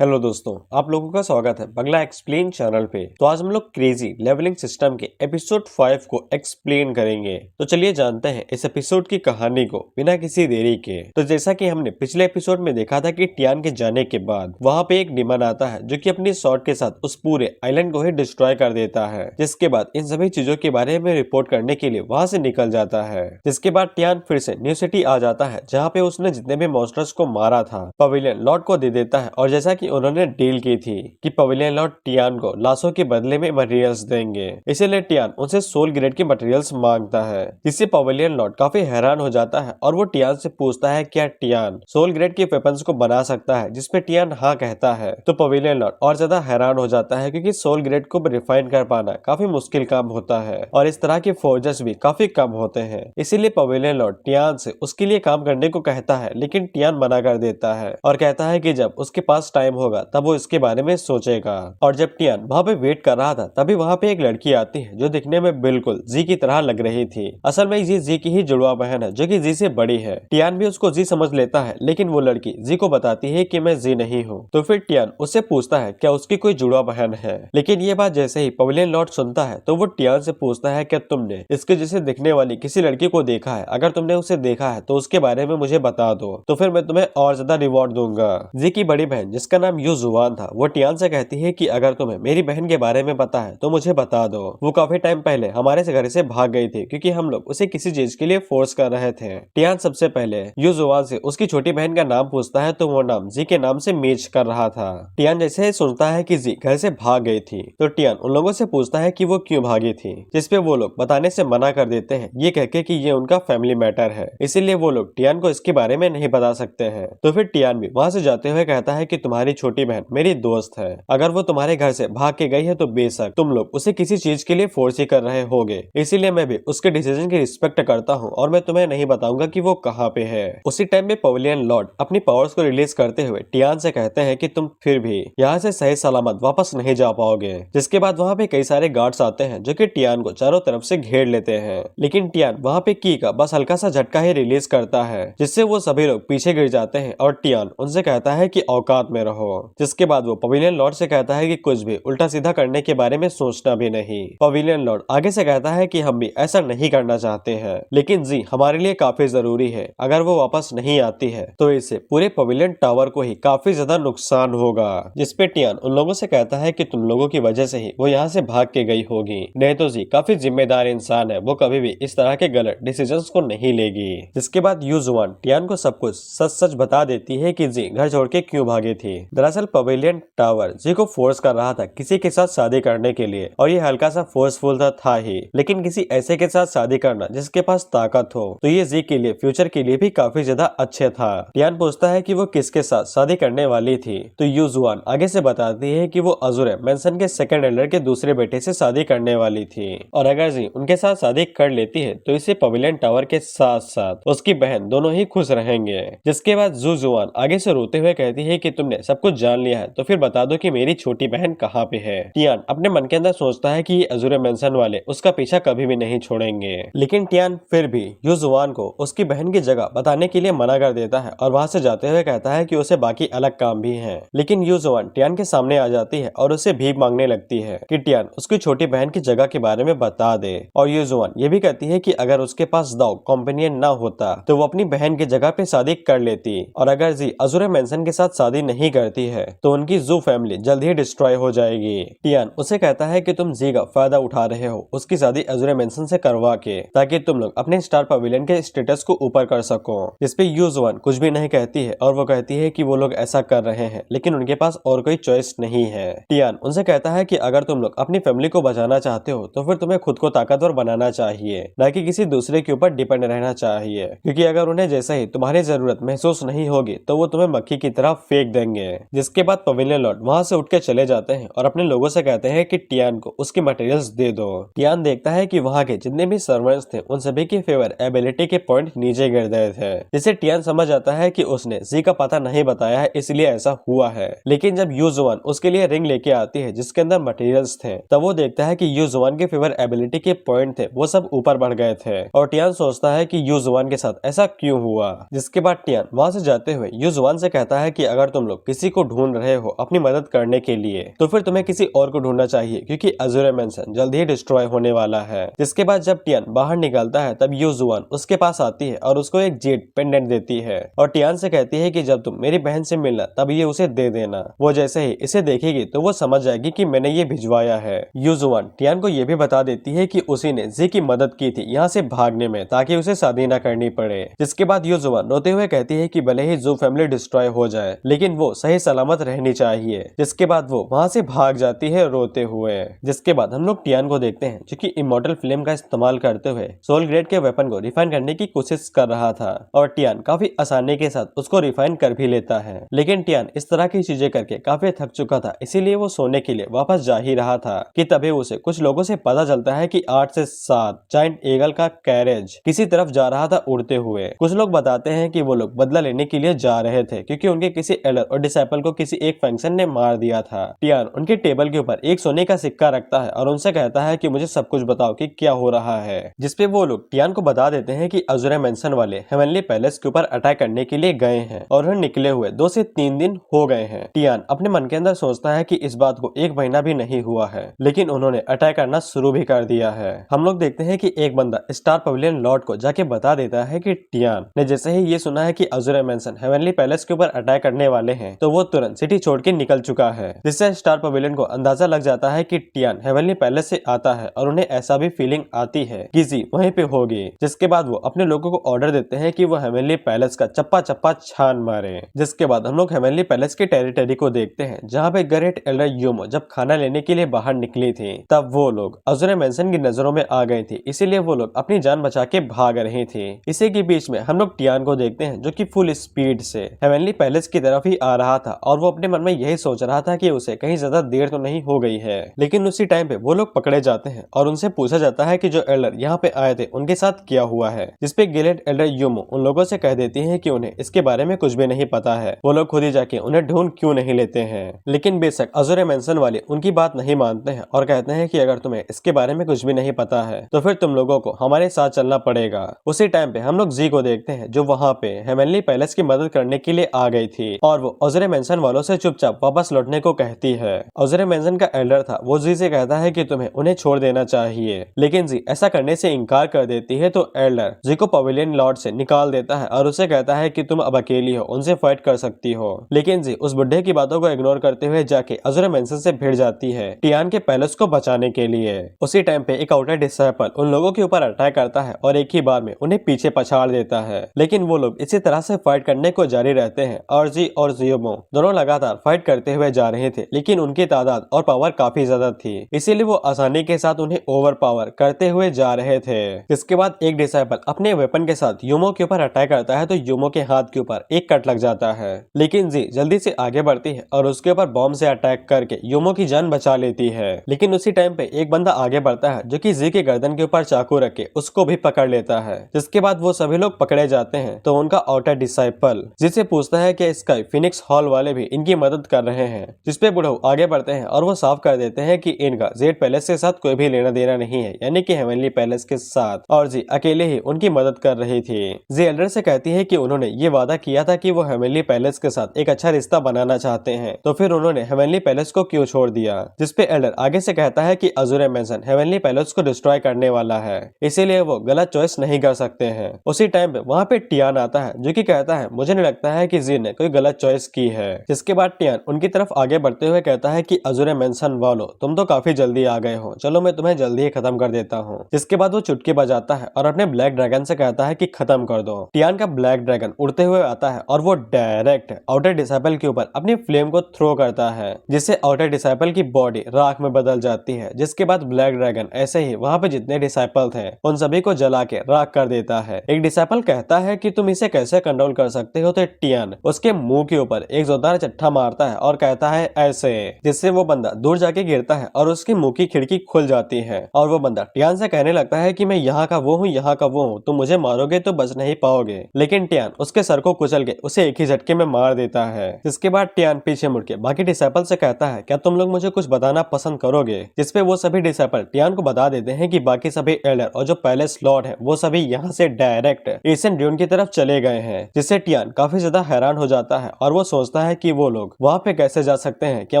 Hello दोस्तों, आप लोगों का स्वागत है बंगला एक्सप्लेन चैनल पे। तो आज हम लोग क्रेजी लेवलिंग सिस्टम के एपिसोड 5 को एक्सप्लेन करेंगे। तो चलिए जानते हैं इस एपिसोड की कहानी को बिना किसी देरी के। तो जैसा कि हमने पिछले एपिसोड में देखा था कि टियान के जाने के बाद वहाँ पे एक डिमन आता है जो कि अपनी शॉट के साथ उस पूरे आइलैंड को ही डिस्ट्रॉय कर देता है, जिसके बाद इन सभी चीजों के बारे में रिपोर्ट करने के लिए वहाँ से निकल जाता है। जिसके बाद टियान फिर से न्यू सिटी आ जाता है जहाँ पे उसने जितने भी मॉन्स्टर्स को मारा था पवेलियन लॉर्ड को दे देता है। और जैसा कि उन्होंने डील की थी कि पवेलियन लॉर्ड टियान को लाशों के बदले में मटेरियल्स देंगे, इसीलिए टियान उनसे सोल ग्रेड के मटेरियल्स मांगता है, जिससे पवेलियन लॉर्ड काफी हैरान हो जाता है और वो टियान से पूछता है क्या टियान सोल ग्रेड के वेपन्स को बना सकता है, जिसपे टियान हाँ कहता है। तो पवेलियन लॉर्ड और ज्यादा हैरान हो जाता है क्योंकि सोल ग्रेड को रिफाइन कर पाना काफी मुश्किल काम होता है और इस तरह के फोर्जर्स भी काफी कम होते हैं। इसीलिए पवेलियन लॉर्ड टियान से उसके लिए काम करने को कहता है, लेकिन टियान मना कर देता है और कहता है कि जब उसके पास टाइम होगा तब वो इसके बारे में सोचेगा। और जब टियान वहाँ पे वेट कर रहा था तभी वहाँ पे एक लड़की आती है जो दिखने में बिल्कुल जी की तरह लग रही थी। असल में ये जी की ही जुड़वा बहन है जो कि जी से बड़ी है। टियान भी उसको जी समझ लेता है, लेकिन वो लड़की जी को बताती है कि मैं जी नहीं हूँ। तो फिर टियान उससे पूछता है क्या उसकी कोई जुड़वा बहन है, लेकिन ये बात जैसे ही पवेलियन लॉर्ड सुनता है तो वो टियान से पूछता है क्या तुमने इसके जैसे दिखने वाली किसी लड़की को देखा है, अगर तुमने उसे देखा है तो उसके बारे में मुझे बता दो, तो फिर मैं तुम्हें और ज्यादा रिवॉर्ड दूंगा। जी की बड़ी बहन जिसका नाम यू जुवान था वो टियान से कहती है कि अगर तुम्हें मेरी बहन के बारे में पता है तो मुझे बता दो। वो काफी टाइम पहले हमारे घर से भाग गई थी क्योंकि हम लोग उसे किसी चीज के लिए फोर्स कर रहे थे। टियान सबसे पहले यू जुवान से उसकी छोटी बहन का नाम पूछता है तो वो नाम जी के नाम से मैच कर रहा था। टियान जैसे ही सुनता है कि जी घर से भाग गई थी तो टियान उन लोगों से पूछता है कि वो क्यों भागी थी, जिसपे वो लोग बताने से मना कर देते हैं, ये कहके कि ये उनका फैमिली मैटर है, इसीलिए वो लोग टियान को इसके बारे में नहीं बता सकते हैं। तो फिर टियान भी वहाँ से जाते हुए कहता है कि तुम्हारी छोटी बहन मेरी दोस्त है, अगर वो तुम्हारे घर से भाग के गई है तो बेशक तुम लोग उसे किसी चीज के लिए फोर्स ही कर रहे होगे, इसीलिए मैं भी उसके डिसीजन की रिस्पेक्ट करता हूँ और मैं तुम्हें नहीं बताऊंगा कि वो कहाँ पे है। उसी टाइम में पवेलियन लॉर्ड अपनी पावर्स को रिलीज करते हुए टियान से कहते हैं कि तुम फिर भी यहाँ से सही सलामत वापस नहीं जा पाओगे। जिसके बाद वहाँ पे कई सारे गार्ड्स आते हैं जो कि टियान को चारों तरफ से घेर लेते हैं, लेकिन टियान वहाँ पे की का बस हल्का सा झटका ही रिलीज करता है, जिससे वो सभी लोग पीछे गिर जाते हैं और टियान उनसे कहता है कि औकात में रहो। जिसके बाद वो पवेलियन लॉर्ड से कहता है कि कुछ भी उल्टा सीधा करने के बारे में सोचना भी नहीं। पवेलियन लॉर्ड आगे से कहता है कि हम भी ऐसा नहीं करना चाहते हैं, लेकिन जी हमारे लिए काफी जरूरी है, अगर वो वापस नहीं आती है तो इससे पूरे पवेलियन टावर को ही काफी ज्यादा नुकसान होगा। जिसपे टियान उन लोगों से कहता है कि तुम लोगों की वजह से ही वो यहाँ से भाग के गई होगी, नहीं तो जी काफी जिम्मेदार इंसान है, वो कभी भी इस तरह के गलत डिसीजंस को नहीं लेगी। जिसके बाद यू जुवान टियान को सब कुछ सच सच बता देती है कि जी घर छोड़ के क्यों भागी थी। दरअसल पवेलियन टावर जी को फोर्स कर रहा था किसी के साथ शादी करने के लिए, और ये हल्का सा फोर्सफुल था ही, लेकिन किसी ऐसे के साथ शादी करना जिसके पास ताकत हो तो ये जी के लिए फ्यूचर के लिए भी काफी ज्यादा अच्छे था। टियान पूछता है कि वो किसके साथ शादी करने वाली थी, तो यू जुवान आगे से बताती है कि वो अजुरे मेंशन के सेकंड एल्डर के दूसरे बेटे से शादी करने वाली थी, और अगर जी उनके साथ शादी कर लेती है तो इसे पवेलियन टावर के साथ साथ उसकी बहन दोनों ही खुश रहेंगे। जिसके बाद यू जुवान आगे से रोते हुए कहती है कि तुमने सब कुछ जान लिया है तो फिर बता दो कि मेरी छोटी बहन कहाँ पे है। टियान अपने मन के अंदर सोचता है कि ये अजुरे मेंशन वाले उसका पीछा कभी भी नहीं छोड़ेंगे, लेकिन टियान फिर भी यू जुवान को उसकी बहन की जगह बताने के लिए मना कर देता है और वहाँ से जाते हुए कहता है कि उसे बाकी अलग काम भी है। लेकिन यू जुवान टियान के सामने आ जाती है और उसे भीख मांगने लगती है कि टियान उसकी छोटी बहन की जगह के बारे में बता दे। और यू जुवान ये भी कहती है कि अगर उसके पास दाव कॉम्पेनियन ना होता तो वो अपनी बहन की जगह पे शादी कर लेती, और अगर जी अजुरे मेंशन के साथ शादी नहीं करती है तो उनकी जू फैमिली जल्द ही डिस्ट्रॉय हो जाएगी। टियान उसे कहता है कि तुम जी का फायदा उठा रहे हो उसकी शादी अजुरे मेंशन से करवा के, ताकि तुम लोग अपने स्टार पवेलियन के स्टेटस को ऊपर कर सको। जिसपे यू जुवान कुछ भी नहीं कहती है और वो कहती है कि वो लोग ऐसा कर रहे हैं लेकिन उनके पास और कोई चॉइस नहीं है। टियान उनसे कहता है कि अगर तुम लोग अपनी फैमिली को बचाना चाहते हो तो फिर तुम्हें खुद को ताकतवर बनाना चाहिए, न कि किसी दूसरे के ऊपर डिपेंड रहना चाहिए, क्योंकि अगर उन्हें जैसे ही तुम्हारी जरूरत महसूस नहीं होगी तो वो तुम्हें मक्खी की तरह फेंक देंगे। जिसके बाद पवेलियन लॉर्ड वहाँ से उठ के चले जाते हैं और अपने लोगों से कहते हैं कि टियान को उसके मटेरियल्स दे दो। टियान देखता है कि वहाँ के जितने भी सर्वेंट्स थे उन सभी के फेवर एबिलिटी के पॉइंट नीचे गिर गए थे, जिससे टियान समझ आता है कि उसने जी का पता नहीं बताया है इसलिए ऐसा हुआ है। लेकिन जब यू जुवान उसके लिए रिंग लेके आती है जिसके अंदर मटेरियल्स थे, तब वो देखता है कि यू जुवान के फेवर एबिलिटी के पॉइंट थे वो सब ऊपर बढ़ गए थे, और टियान सोचता है कि यू जुवान के साथ ऐसा क्यों हुआ। जिसके बाद टियान वहाँ से जाते हुए यू जुवान से कहता है कि अगर तुम लोग किसी को ढूंढ रहे हो अपनी मदद करने के लिए तो फिर तुम्हें किसी और को ढूंढना चाहिए, क्योंकि अज़ूरे मेंशन जल्द ही डिस्ट्रॉय होने वाला है। जिसके बाद जब टियान बाहर निकलता है तब यू जुआन उसके पास आती है और उसको एक जेड पेंडेंट देती है और टियान से कहती है कि जब तुम मेरी बहन से मिलना तब ये उसे दे देना। वो जैसे ही इसे देखेगी तो वो समझ जाएगी कि मैंने ये भिजवाया है। यू जुआन टियान को ये भी बता देती है कि उसी ने जी की मदद की थी यहाँ से भागने में ताकि उसे शादी न करनी पड़े। जिसके बाद यू जुआन रोते हुए कहती है कि भले ही जू फैमिली डिस्ट्रॉय हो जाए लेकिन वो सही सलामत रहनी चाहिए। जिसके बाद वो वहाँ से भाग जाती है रोते हुए। जिसके बाद हम लोग टियान को देखते हैं जो कि इमॉर्टल फ्लेम का इस्तेमाल करते हुए सोल ग्रेड के वेपन को रिफाइन करने की कोशिश कर रहा था और टियान काफी आसानी के साथ उसको रिफाइन कर भी लेता है। लेकिन टियान इस तरह की चीजें करके काफी थक चुका था, इसीलिए वो सोने के लिए वापस जा ही रहा था कि तभी उसे कुछ लोगों से पता चलता है कि 8 से 7 जायंट ईगल का कैरेज किसी तरफ जा रहा था उड़ते हुए। कुछ लोग बताते हैं कि वो लोग बदला लेने के लिए जा रहे थे क्योंकि उनके किसी एल्डर और डिसाइपल को किसी एक फंक्शन ने मार दिया था। टियान उनके टेबल के ऊपर एक सोने का सिक्का रखता है और उनसे कहता है कि मुझे सब कुछ बताओ कि क्या हो रहा है। जिसपे वो लोग टियान को बता देते हैं कि अज़ूरे मेंशन वाले हेवनली पैलेस के ऊपर अटैक करने के लिए गए हैं और उन्हें निकले हुए 2 से 3 दिन हो गए हैं। टियान अपने मन के अंदर सोचता है कि इस बात को 1 महीना भी नहीं हुआ है लेकिन उन्होंने अटैक करना शुरू भी कर दिया है। हम लोग देखते हैं कि एक बंदा स्टार पवेलियन लॉर्ड को जाके बता देता है कि टियान ने जैसे ही ये सुना है कि अज़ूरे मेंशन हेवनली पैलेस के ऊपर अटैक करने वाले हैं तो वो तुरंत सिटी छोड़ के निकल चुका है। जिससे स्टार पवेलियन को अंदाजा लग जाता है कि टियान हेवनली पैलेस से आता है और उन्हें ऐसा भी फीलिंग आती है कि जी वहीं पे होगी। जिसके बाद वो अपने लोगों को ऑर्डर देते हैं कि वो हेवनली पैलेस का चप्पा चप्पा छान मारे। जिसके बाद हम लोग हेवनली पैलेस की टेरिटरी को देखते हैं जहाँ पे ग्रेट एल्डर यूमो जब खाना लेने के लिए बाहर निकली थी तब वो लोग अज़ूरे मेंशन की नजरों में आ गई थी, इसीलिए वो लोग अपनी जान बचा के भाग रही थी। इसी के बीच में हम लोग टियान को देखते हैं जो कि फुल स्पीड से हेवनली पैलेस की तरफ ही आ रहा था और वो अपने मन में यही सोच रहा था कि उसे कहीं ज्यादा देर तो नहीं हो गई है। लेकिन उसी टाइम पे वो लोग पकड़े जाते हैं और उनसे पूछा जाता है कि जो एल्डर यहाँ पे आए थे उनके साथ क्या हुआ है। जिसपे ग्रेट एल्डर यूमो उन लोगों से कह देती है कि उन्हें इसके बारे में कुछ भी नहीं पता है, वो लोग खुद ही जाके उन्हें ढूंढ क्यों नहीं लेते हैं। लेकिन बेशक अज़ूरे मेंशन वाले उनकी बात नहीं मानते हैं और कहते हैं कि अगर तुम्हें इसके बारे में कुछ भी नहीं पता है तो फिर तुम लोगों को हमारे साथ चलना पड़ेगा। उसी टाइम पे हम लोग जी को देखते हैं जो वहाँ पे हेवनली पैलेस की मदद करने के लिए आ गई थी और वो अज़ूरे मेंशन वालों से चुपचाप वापस लौटने को कहती है। अज़ूरे मेंशन का एल्डर था वो जी से कहता है कि तुम्हें उन्हें छोड़ देना चाहिए, लेकिन जी ऐसा करने से इनकार कर देती है तो एल्डर जी को पवेलियन लॉर्ड से निकाल देता है और उसे कहता है कि तुम अब अकेली हो, उनसे फाइट कर सकती हो। लेकिन जी उस बुढ़े की बातों को इग्नोर करते हुए जाके अज़ूरे मेंशन से भिड़ जाती है टियान के पैलेस को बचाने के लिए। उसी टाइम पे एक आउटर डिसाइपल उन लोगों के ऊपर अटैक करता है और एक ही बार में उन्हें पीछे पछाड़ देता है। लेकिन वो लोग इसी तरह से फाइट करने को जारी रहते हैं और जी और जियोमो दोनों लगातार फाइट करते हुए जा रहे थे, लेकिन उनकी तादाद और पावर काफी ज्यादा थी, इसीलिए वो आसानी के साथ उन्हें ओवर पावर करते हुए जा रहे थे। इसके बाद एक डिसाइपल अपने वेपन के साथ यूमो के ऊपर अटैक करता है तो यूमो के हाथ के ऊपर एक कट लग जाता है। लेकिन जी जल्दी से आगे बढ़ती है और उसके ऊपर बॉम्ब से अटैक करके यूमो की जान बचा लेती है। लेकिन उसी टाइम पे एक बंदा आगे बढ़ता है जो कि जी के गर्दन के ऊपर चाकू रख के उसको भी पकड़ लेता है। जिसके बाद वो सभी लोग पकड़े जाते हैं तो उनका आउटर डिसाइपल जिसे पूछता है कि स्काई फिनिक्स हॉल वाले भी इनकी मदद कर रहे हैं। जिसपे बुढ़ऊ आगे बढ़ते हैं और वो साफ कर देते हैं कि इनका जेड पैलेस के साथ कोई भी लेना देना नहीं है, यानी कि हेवनली पैलेस के साथ, और जी अकेले ही उनकी मदद कर रही थी। जी एल्डर से कहती है कि उन्होंने ये वादा किया था कि वो हेवनली पैलेस के साथ एक अच्छा रिश्ता बनाना चाहते हैं, तो फिर उन्होंने हेवनली पैलेस को क्यों छोड़ दिया। जिसपे एल्डर आगे से कहता है कि अज़ूरे मेंशन हेवनली पैलेस को डिस्ट्रॉय करने वाला है, इसीलिए वो गलत चॉइस नहीं कर सकते हैं। उसी टाइम पे वहाँ पे टियान आता है जो कि कहता है मुझे नहीं लगता है कि जी ने कोई गलत चॉइस की है। जिसके बाद टियान उनकी तरफ आगे बढ़ते हुए कहता है कि अज़ूरे मेंशन वालों तुम तो काफी जल्दी आ गए हो, चलो मैं तुम्हें जल्दी ही खत्म कर देता हूँ। जिसके बाद वो चुटकी बजाता है और अपने ब्लैक ड्रैगन से कहता है कि खत्म कर दो। टियान का ब्लैक ड्रैगन उड़ते हुए आता है और वो डायरेक्ट आउटर डिसाइपल के ऊपर अपनी फ्लेम को थ्रो करता है, जिससे आउटर डिसाइपल की बॉडी राख में बदल जाती है। जिसके बाद ब्लैक ड्रैगन ऐसे ही वहाँ पे जितने डिसाइपल थे उन सभी को जला के राख कर देता है। एक डिसाइपल कहता है कि तुम इसे कैसे कंट्रोल कर सकते हो, तो टियान उसके मुंह के ऊपर एक जोरदार चट्टा मारता है और कहता है ऐसे, जिससे वो बंदा दूर जाके गिरता है और उसकी मुंह की खिड़की खुल जाती है और वो बंदा टियान से कहने लगता है कि मैं यहाँ का वो हूँ, यहाँ का वो हूँ, तुम मुझे मारोगे तो बच नहीं पाओगे। लेकिन टियान उसके सर को कुचल के उसे एक ही झटके में मार देता है। जिसके बाद टियान पीछे मुड़ के बाकी डिसाइपल से कहता है क्या तुम लोग मुझे कुछ बताना पसंद करोगे। जिसपे वो सभी डिसाइपल टियान को बता देते हैं कि बाकी सभी एल्डर और जो पैलेस लॉर्ड है वो सभी यहाँ से डायरेक्ट एशियन ड्यून की तरफ चले गए हैं। जिससे टियान काफी ज्यादा हैरान हो जाता है और वो सोचता सोचता है कि वो लोग वहाँ पे कैसे जा सकते हैं, क्या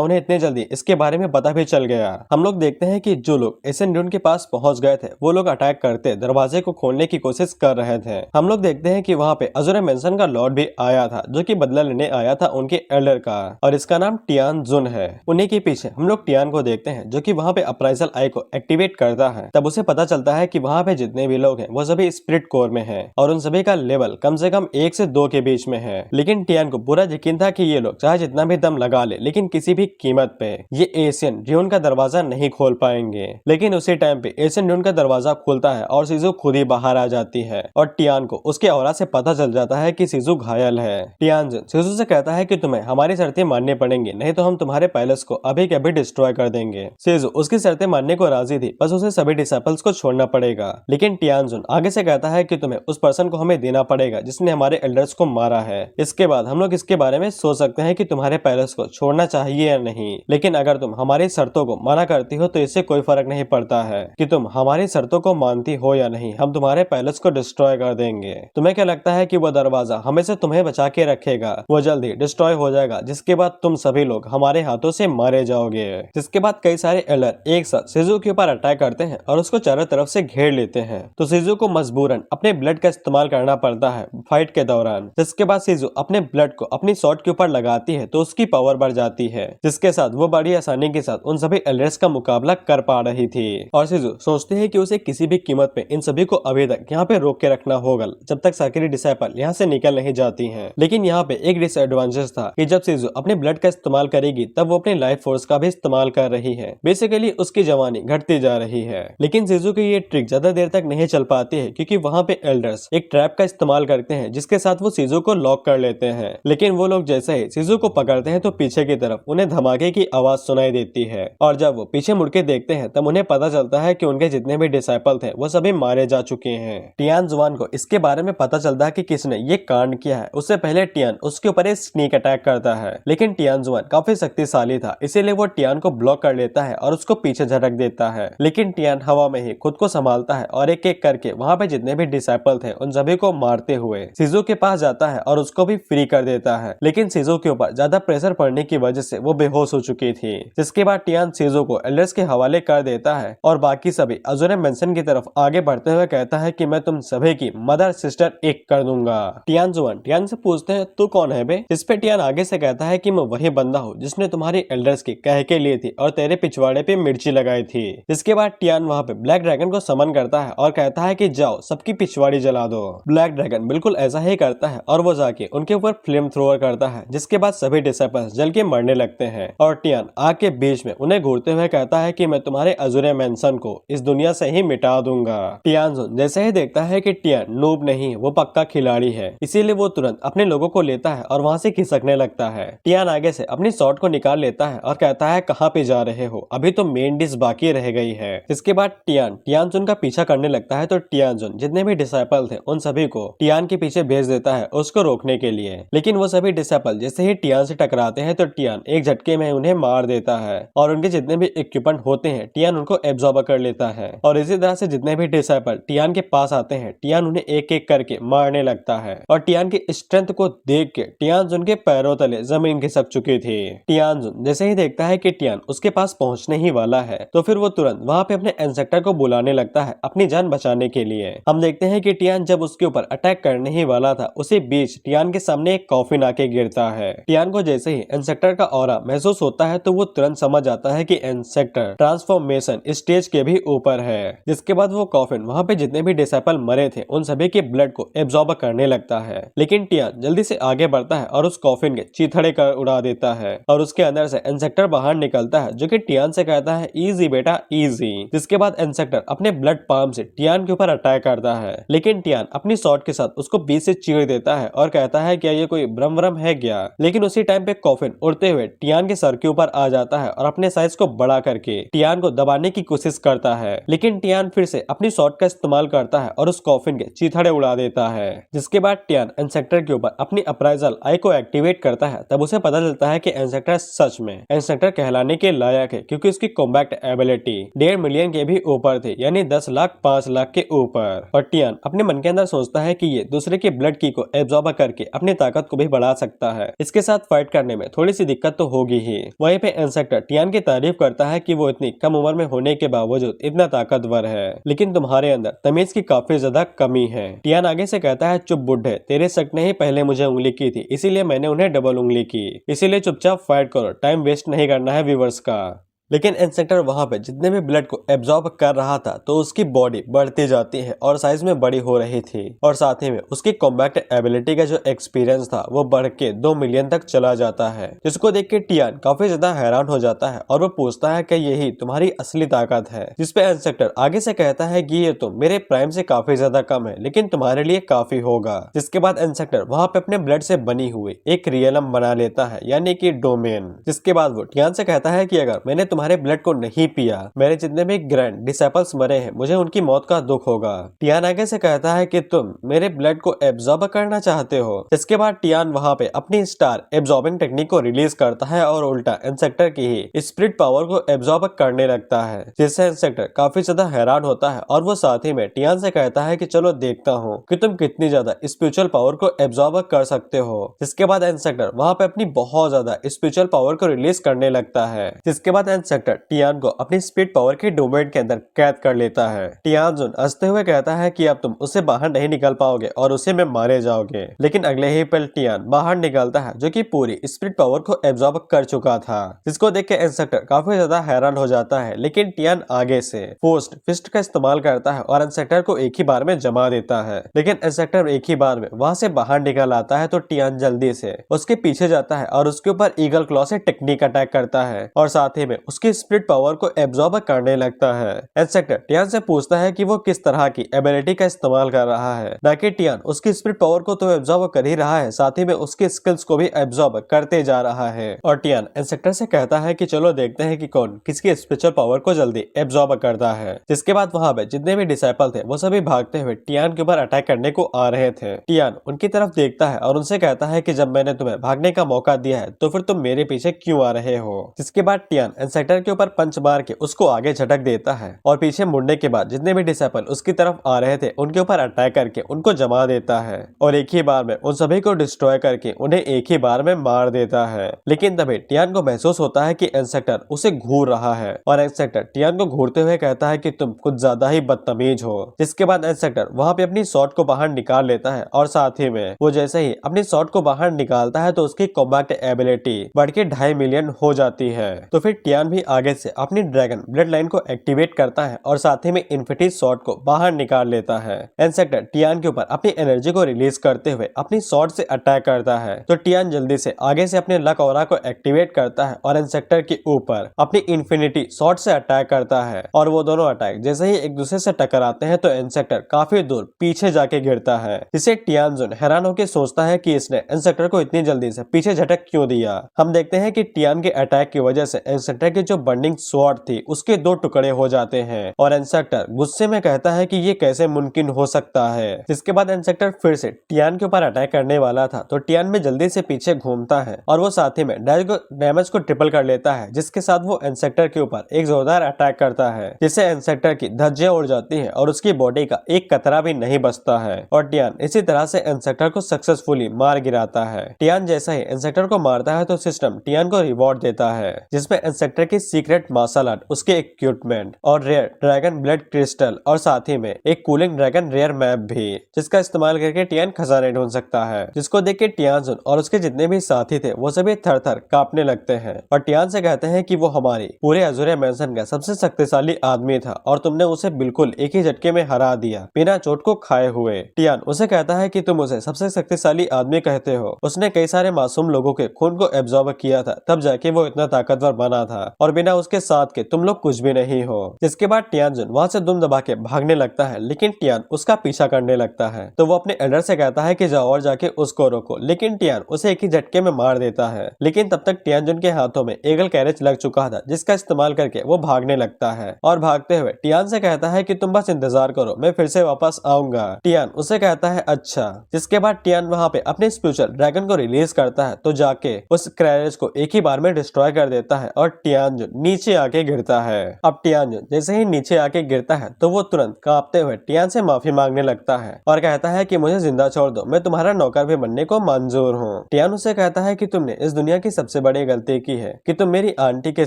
उन्हें इतने जल्दी इसके बारे में पता भी चल गया। हम लोग देखते हैं कि जो लोग एशियन ड्यून के पास पहुंच गए थे वो लोग अटैक करते दरवाजे को खोलने की कोशिश कर रहे थे। हम लोग देखते हैं कि वहाँ पे अज़ूरे मेंशन का लॉर्ड भी आया था जो कि बदला लेने आया था उनके एल्डर का, और इसका नाम टियान जुन है। उन्हीं के पीछे हम लोग टियान को देखते हैं जो कि वहाँ पे अप्राइजल आई को एक्टिवेट करता है। तब उसे पता चलता है कि वहाँ पे जितने भी लोग हैं वो सभी स्पिरिट कोर में हैं और उन सभी का लेवल कम से कम 1 से 2 के बीच में है। लेकिन टियान को पूरा यकीन था कि ये लोग चाहे जितना भी दम लगा ले लेकिन किसी भी कीमत पे ये एशियन ड्यून का दरवाजा नहीं खोल पाएंगे। लेकिन उसी टाइम पे एशियन ड्यून का दरवाजा खुलता है और सीजू खुद ही बाहर आ जाती है और टियान को उसके ऑरा से पता चल जाता है कि सीजू घायल है। टियान सीजू से कहता है कि तुम्हें हमारी शर्तें माननी पड़ेंगी, नहीं तो हम तुम्हारे पैलेस को अभी के अभी डिस्ट्रॉय कर देंगे। सीजू उसकी शर्तें मानने को राजी थी, बस उसे सभी डिसेपल्स को छोड़ना पड़ेगा। लेकिन टियानजुन आगे से कहता है कि तुम्हें उस पर्सन को हमें देना पड़ेगा जिसने हमारे एल्डर्स को मारा है। इसके बाद हम लोग इसके बारे में सोच सकते हैं कि तुम्हारे पैलेस को छोड़ना चाहिए या नहीं। लेकिन अगर तुम हमारी शर्तों को माना करती हो तो इससे कोई फर्क नहीं पड़ता है कि तुम हमारी शर्तों को मानती हो या नहीं, हम तुम्हारे पैलेस को डिस्ट्रॉय कर देंगे। तुम्हें क्या लगता है कि वो दरवाजा हमेशा तुम्हें बचा के रखेगा? वो जल्दी डिस्ट्रॉय हो जाएगा जिसके बाद तुम सभी लोग हमारे हाथों से मारे जाओगे। जिसके बाद कई सारे एल्डर एक साथ सीजू के ऊपर अटैक करते हैं और उसको चारों तरफ से घेर लेते हैं। तो सीजू को मजबूरन अपने ब्लड का इस्तेमाल करना पड़ता है फाइट के दौरान। जिसके बाद सीजू अपने ब्लड को अपनी शॉट के ऊपर लगाती है तो उसकी पावर बढ़ जाती है, जिसके साथ वो बड़ी आसानी के साथ उन सभी एल्डर्स का मुकाबला कर पा रही थी। और सीजू सोचते हैं कि उसे किसी भी कीमत पे इन सभी को अभी तक यहाँ पे रोक के रखना होगा जब तक साकिरी डिसेपल यहाँ से निकल नहीं जाती हैं। लेकिन यहाँ पे एक डिसएडवांटेज था कि जब सीजू अपने ब्लड का इस्तेमाल करेगी तब वो अपने लाइफ फोर्स का भी इस्तेमाल कर रही है। बेसिकली उसकी जवानी घटती जा रही है। लेकिन सीजू की ये ट्रिक ज्यादा देर तक नहीं चल पाती है क्योंकि वहाँ पे एल्डर्स एक ट्रैप का इस्तेमाल करते हैं जिसके साथ वो सीजू को लॉक कर लेते हैं। लेकिन वो लोग जैसे ही सीजू को पकड़ते हैं तो पीछे की तरफ उन्हें धमाके की आवाज सुनाई देती है और जब वो पीछे मुड़ के देखते हैं तब उन्हें पता चलता है कि उनके जितने भी डिसाइपल थे वो सभी मारे जा चुके हैं। टियान जुआन को इसके बारे में पता चलता है कि किसने ये कांड किया है। उससे पहले टियान उसके ऊपर एक स्नीक अटैक करता है, लेकिन टियान जुआन काफी शक्तिशाली था इसीलिए वो टियान को ब्लॉक कर लेता है और उसको पीछे झटक देता है। लेकिन टियान हवा में ही खुद को संभालता है और एक एक करके वहाँ पे जितने भी डिसाइपल थे उन सभी को मारते हुए सीजू के पास जाता है और उसको भी फ्री कर देता है। लेकिन सीजू के ऊपर ज्यादा प्रेशर पड़ने की वजह से वो बेहोश हो चुकी थी। जिसके बाद टियान सीजू को एल्डर्स के हवाले कर देता है और बाकी सभी अज़ूरे मेंशन की तरफ आगे बढ़ते हुए कहता है कि मैं तुम सभी की मदर सिस्टर एक कर दूंगा। टियान जुआन टियान से पूछते हैं तू कौन है बे? इस पे टियान आगे से कहता है कि मैं वही बंदा हूँ जिसने तुम्हारी एल्डर्स की कह के लिए थी और तेरे पिछवाड़े पे मिर्ची लगाई थी। जिसके बाद टियान वहाँ पे ब्लैक ड्रैगन को समन करता है और कहता है कि जाओ सबकी पिछवाड़ी जला दो। ब्लैक ड्रैगन बिल्कुल ऐसा ही करता है और वो जाके उनके ऊपर फ्लेम थ्रोअर करता है जिसके बाद सभी डिसेपल्स जल के मरने लगते हैं और टियान आग के बीच में उन्हें घूरते हुए कहता है कि मैं तुम्हारे अज़ूरे मेंशन को इस दुनिया से ही मिटा दूंगा। टियान जैसे ही देखता है कि टियान नूब नहीं वो पक्का खिलाड़ी है, इसीलिए वो तुरंत अपने लोगों को लेता है और वहाँ से खिसकने लगता है। टियान आगे से अपनी शॉट को निकाल लेता है और कहता है कहाँ पे जा रहे हो, अभी तो मेन डिश बाकी रह गई है। इसके बाद टियान का पीछा करने लगता है तो टियान जितने भी डिसेपल थे उन सभी को टियान के पीछे भेज देता है उसको रोकने के लिए। लेकिन वो सभी डिसेपल जैसे ही टियान से टकराते हैं तो टियान एक झटके में उन्हें मार देता है और उनके जितने भी इक्विपमेंट होते हैं टियान उनको एब्जॉर्ब कर लेता है। और इसी तरह से जितने भी डिसेपल टियान के पास आते हैं टियान उन्हें एक एक करके मारने लगता है और टियान की स्ट्रेंथ को देख के टियान उनके पैरों तले जमीन खिसक चुकी थी। टियान जैसे ही देखता है कि टियान उसके पास पहुंचने ही वाला है तो फिर वो तुरंत वहाँ पे अपने इंसेक्टर को बुलाने लगता है अपनी जान बचाने के लिए। हम देखते हैं कि टियान जब उसके ऊपर अटैक करने ही वाला था उसी बीच टियान के सामने एक कॉफिन आके गिरता है। टियान को जैसे ही इंसेक्टर का ऑरा महसूस होता है तो वो तुरंत समझ आता है कि इंसेक्टर ट्रांसफॉर्मेशन स्टेज के भी ऊपर है। जिसके बाद वो कॉफिन वहाँ पे जितने भी डिसेपल मरे थे उन सभी के ब्लड को एब्जॉर्ब करने लगता है। लेकिन टियान जल्दी से आगे बढ़ता है और उस कॉफिन के चीथड़े कर उड़ा देता है और उसके अंदर से इंसेक्टर बाहर निकलता है जो कि टियान से कहता है इजी बेटा इजी। जिसके बाद इंसेक्टर अपने ब्लड पाम से टियान के ऊपर अटैक करता है, लेकिन टियान अपनी शॉट के साथ उसको बीच से चीर देता है और कहता है क्या ये कोई भ्रम है क्या। लेकिन उसी टाइम पे कॉफिन उड़ते हुए टियान के सर के ऊपर आ जाता है और अपने साइज को बड़ा करके टियान को दबाने की कोशिश करता है। लेकिन टियान फिर से अपनी शॉट का इस्तेमाल करता है और उस कॉफिन के चीथड़े उड़ा देता है। जिसके बाद टियान इंसेक्टर के ऊपर अपनी अप्राइजल आई को एक्टिवेट करता है। तब उसे पता चलता है कि इंसेक्टर सच में इंसेक्टर कहलाने के लायक है क्योंकि उसकी कॉम्बैक्ट एबिलिटी 1.5 मिलियन के भी ऊपर थी, यानी 10 लाख 5 लाख के ऊपर। और टियान अपने मन के अंदर सोचता है कि ये दूसरे के ब्लड की को एब्जॉर्ब करके अपनी ताकत को भी बढ़ा सकता है। इसके साथ फाइट करने में थोड़ी सी दिक्कत तो होगी ही। वहीं पे इंसेक्टर टियान की तारीफ करता है कि वो इतनी कम उम्र में होने के बावजूद इतना ताकतवर है, लेकिन तुम्हारे अंदर तमीज की काफी ज्यादा कमी है। टियान आगे से कहता है, चुप बुड्ढे, तेरे शक ने ही पहले मुझे उंगली की थी, इसीलिए मैंने उन्हें डबल उंगली की। इसीलिए चुपचाप फाइट करो, टाइम वेस्ट नहीं करना है व्यूवर्स का। लेकिन इंसेक्टर वहां पे जितने भी ब्लड को एब्जॉर्ब कर रहा था तो उसकी बॉडी बढ़ती जाती है और साइज में बड़ी हो रही थी, और साथ ही में उसकी कॉम्बैट एबिलिटी का जो एक्सपीरियंस था वो बढ़ के 2 मिलियन तक चला जाता है, जिसको देख के टियान काफी ज्यादा हैरान हो जाता है और वो पूछता है कि यही तुम्हारी असली ताकत है। जिसपे इंसेक्टर आगे से कहता है कि ये तो मेरे प्राइम से काफी ज्यादा कम है, लेकिन तुम्हारे लिए काफी होगा। जिसके बाद इंसेक्टर वहाँ पे अपने ब्लड से बनी हुई एक रियलम बना लेता है, यानी कि डोमेन। जिसके बाद वो टियान से कहता है कि अगर मैंने तुम्हारे ब्लड को नहीं पिया, मेरे जितने भी ग्रैंड डिसेपल्स मरे हैं, मुझे उनकी मौत का दुख होगा। टियान आगे से कहता है कि तुम मेरे ब्लड को एब्जॉर्ब करना चाहते हो। इसके बाद टियान वहाँ पे अपनी स्टार एब्जॉर्बिंग टेक्निक को रिलीज करता है और उल्टा इंसेक्टर की ही स्पिरिट पावर को एब्जॉर्ब करने लगता है, जिससे इंसेक्टर काफी ज्यादा हैरान होता है और वो साथ ही में टियान से कहता है कि चलो देखता हूँ कि तुम कितनी ज्यादा स्पिरिचुअल पावर को एब्जॉर्ब कर सकते हो। जिसके बाद इंसेक्टर वहाँ पे अपनी बहुत ज्यादा स्पिरिचुअल पावर को रिलीज करने लगता है। जिसके बाद इंसेक्टर टियान को अपनी स्पिरिट पावर के डोमेन के अंदर कैद कर लेता है। टियान जुन हंसते हुए कहता है कि अब तुम उससे बाहर नहीं निकल पाओगे और उसे में मारे जाओगे। लेकिन अगले ही पल टियान बाहर निकलता है, जो कि पूरी स्पिरिट पावर को एब्जॉर्ब कर चुका था। जिसको देख के इंसेक्टर काफी ज्यादा हैरान हो जाता है, लेकिन टियान आगे से फोर्स्ड फिस्ट का इस्तेमाल करता है और इंसेक्टर को एक ही बार में जमा देता है। लेकिन इंसेक्टर एक ही बार में वहां से बाहर निकल आता है, तो टियान जल्दी से उसके पीछे जाता है और उसके ऊपर ईगल क्लॉ से टेक्निक अटैक करता है और साथ ही में उसकी स्पिरिट पावर को एब्जॉर्ब करने लगता है। इंसेक्टर टियान से पूछता है कि वो किस तरह की एबिलिटी का इस्तेमाल कर रहा है, ना कि टियान उसकी स्पिरिट पावर को तो एब्जॉर्ब कर ही रहा है, साथ ही में उसकी स्किल्स को भी एब्जॉर्ब करते जा रहा है। और टियान इंसेक्टर से कहता है कि चलो देखते हैं कि कौन किसकी स्पिरिचुअल पावर को जल्दी एब्जॉर्ब करता है। जिसके बाद वहां पे जितने भी डिसाइपल थे वो सभी भागते हुए टियान के ऊपर अटैक करने को आ रहे थे। टियान उनकी तरफ देखता है और उनसे कहता है कि जब मैंने तुम्हें भागने का मौका दिया है तो फिर तुम मेरे पीछे क्यों आ रहे हो। जिसके बाद टियान इंसेक्टर के ऊपर पंच मार के उसको आगे झटक देता है और पीछे मुड़ने के बाद जितने भी डिसाइपल उसकी तरफ आ रहे थे उनके ऊपर अटैक करके उनको जमा देता है और एक ही बार में उन सभी को डिस्ट्रॉय करके उन्हें एक ही बार में मार देता है। लेकिन तभी टियान को महसूस होता है कि इंसेक्टर उसे घूर रहा है और इंसेक्टर टियान को घूरते हुए कहता है कि तुम कुछ ज्यादा ही बदतमीज हो। जिसके बाद इंसेक्टर वहाँ पे अपनी शॉट को बाहर निकाल लेता है और साथ ही में वो जैसे ही अपनी शॉट को बाहर निकालता है तो उसकी कॉम्बैट एबिलिटी बढ़ के 2.5 मिलियन हो जाती है। तो फिर टियान भी आगे से अपनी ड्रैगन ब्लड लाइन को एक्टिवेट करता है और साथ ही में इन्फिनिटी शॉट को बाहर निकाल लेता है। इंसेक्टर टियान के ऊपर अपनी एनर्जी को रिलीज करते हुए अपनी शॉट से अटैक करता है, तो टियान जल्दी से आगे से अपने लक ऑरा को एक्टिवेट करता है और इंसेक्टर के ऊपर अपनी इन्फिनिटी शॉट से अटैक करता है और वो दोनों अटैक जैसे ही एक दूसरे से टकराते हैं तो इंसेक्टर काफी दूर पीछे जाके गिरता है, जिसे टियान जुन हैरान होकर सोचता है कि इसने इंसेक्टर को इतनी जल्दी से पीछे झटक क्यों दिया। हम देखते हैं कि टियान के अटैक की वजह से इंसेक्टर की जो बर्निंग स्वॉर्ड थी उसके 2 टुकड़े हो जाते हैं और इंसेक्टर गुस्से में कहता है कि ये कैसे मुमकिन हो सकता है। जिसके बाद इंसेक्टर फिर से टियान के ऊपर अटैक करने वाला था, तो टियान में जल्दी से पीछे घूमता है और वो साथ ही में डैमेज को ट्रिपल कर लेता है, जिसके साथ वो इंसेक्टर के ऊपर एक जोरदार अटैक करता है, जिससे इंसेक्टर की धज्जियां उड़ जाती है और उसकी बॉडी का एक कतरा भी नहीं बचता है और टियान इसी तरह से इंसेक्टर को सक्सेसफुली मार गिराता है। टियान जैसा ही इंसेक्टर को मारता है तो सिस्टम टियान को रिवॉर्ड देता है, जिसमें इंसेक्टर की सीक्रेट मार्शल आर्ट, उसके इक्विपमेंट और रेयर ड्रैगन ब्लड क्रिस्टल और साथ ही में एक कूलिंग ड्रैगन रेयर मैप भी, जिसका इस्तेमाल करके टियान खजाने ढूंढ सकता है। जिसको देख के टियान जुन और उसके जितने भी साथी थे वो सभी थर-थर कांपने लगते हैं और टियान से कहते हैं कि वो हमारी पूरे अज़ूरिया मैंशन का सबसे शक्तिशाली आदमी था और तुमने उसे बिल्कुल एक ही झटके में हरा दिया बिना चोट को खाए हुए। टियान उसे कहता है कि तुम उसे सबसे शक्तिशाली आदमी कहते हो, उसने कई सारे मासूम लोगों के खून को एब्जॉर्ब किया था, तब जाके वो इतना ताकतवर बना था और बिना उसके साथ के तुम लोग कुछ भी नहीं हो। जिसके बाद टियान जुन वहाँ से दुम दबा के भागने लगता है, लेकिन टियान उसका पीछा करने लगता है, तो वो अपने एल्डर से कहता है कि जाओ और जाके उसको रोको, लेकिन टियान उसे एक ही झटके में मार देता है। लेकिन तब तक टियान जुन के हाथों में ईगल कैरेज लग चुका था, जिसका इस्तेमाल करके वो भागने लगता है और भागते हुए टियान से कहता है कि तुम बस इंतजार करो, मैं फिर से वापस आऊंगा। टियान उसे कहता है अच्छा। जिसके बाद टियान वहाँ पे अपने स्पिरिचुअल ड्रैगन को रिलीज करता है, तो जाके उस कैरेज को एक ही बार में डिस्ट्रॉय कर देता है और टियान टियानजुन नीचे आके गिरता है। अब टियानजुन जैसे ही नीचे आके गिरता है तो वो तुरंत कांपते हुए टियान से माफी मांगने लगता है और कहता है कि मुझे जिंदा छोड़ दो, मैं तुम्हारा नौकर भी बनने को मंजूर हूँ। टियान उसे कहता है कि तुमने इस दुनिया की सबसे बड़ी गलती की है कि तुम मेरी आंटी के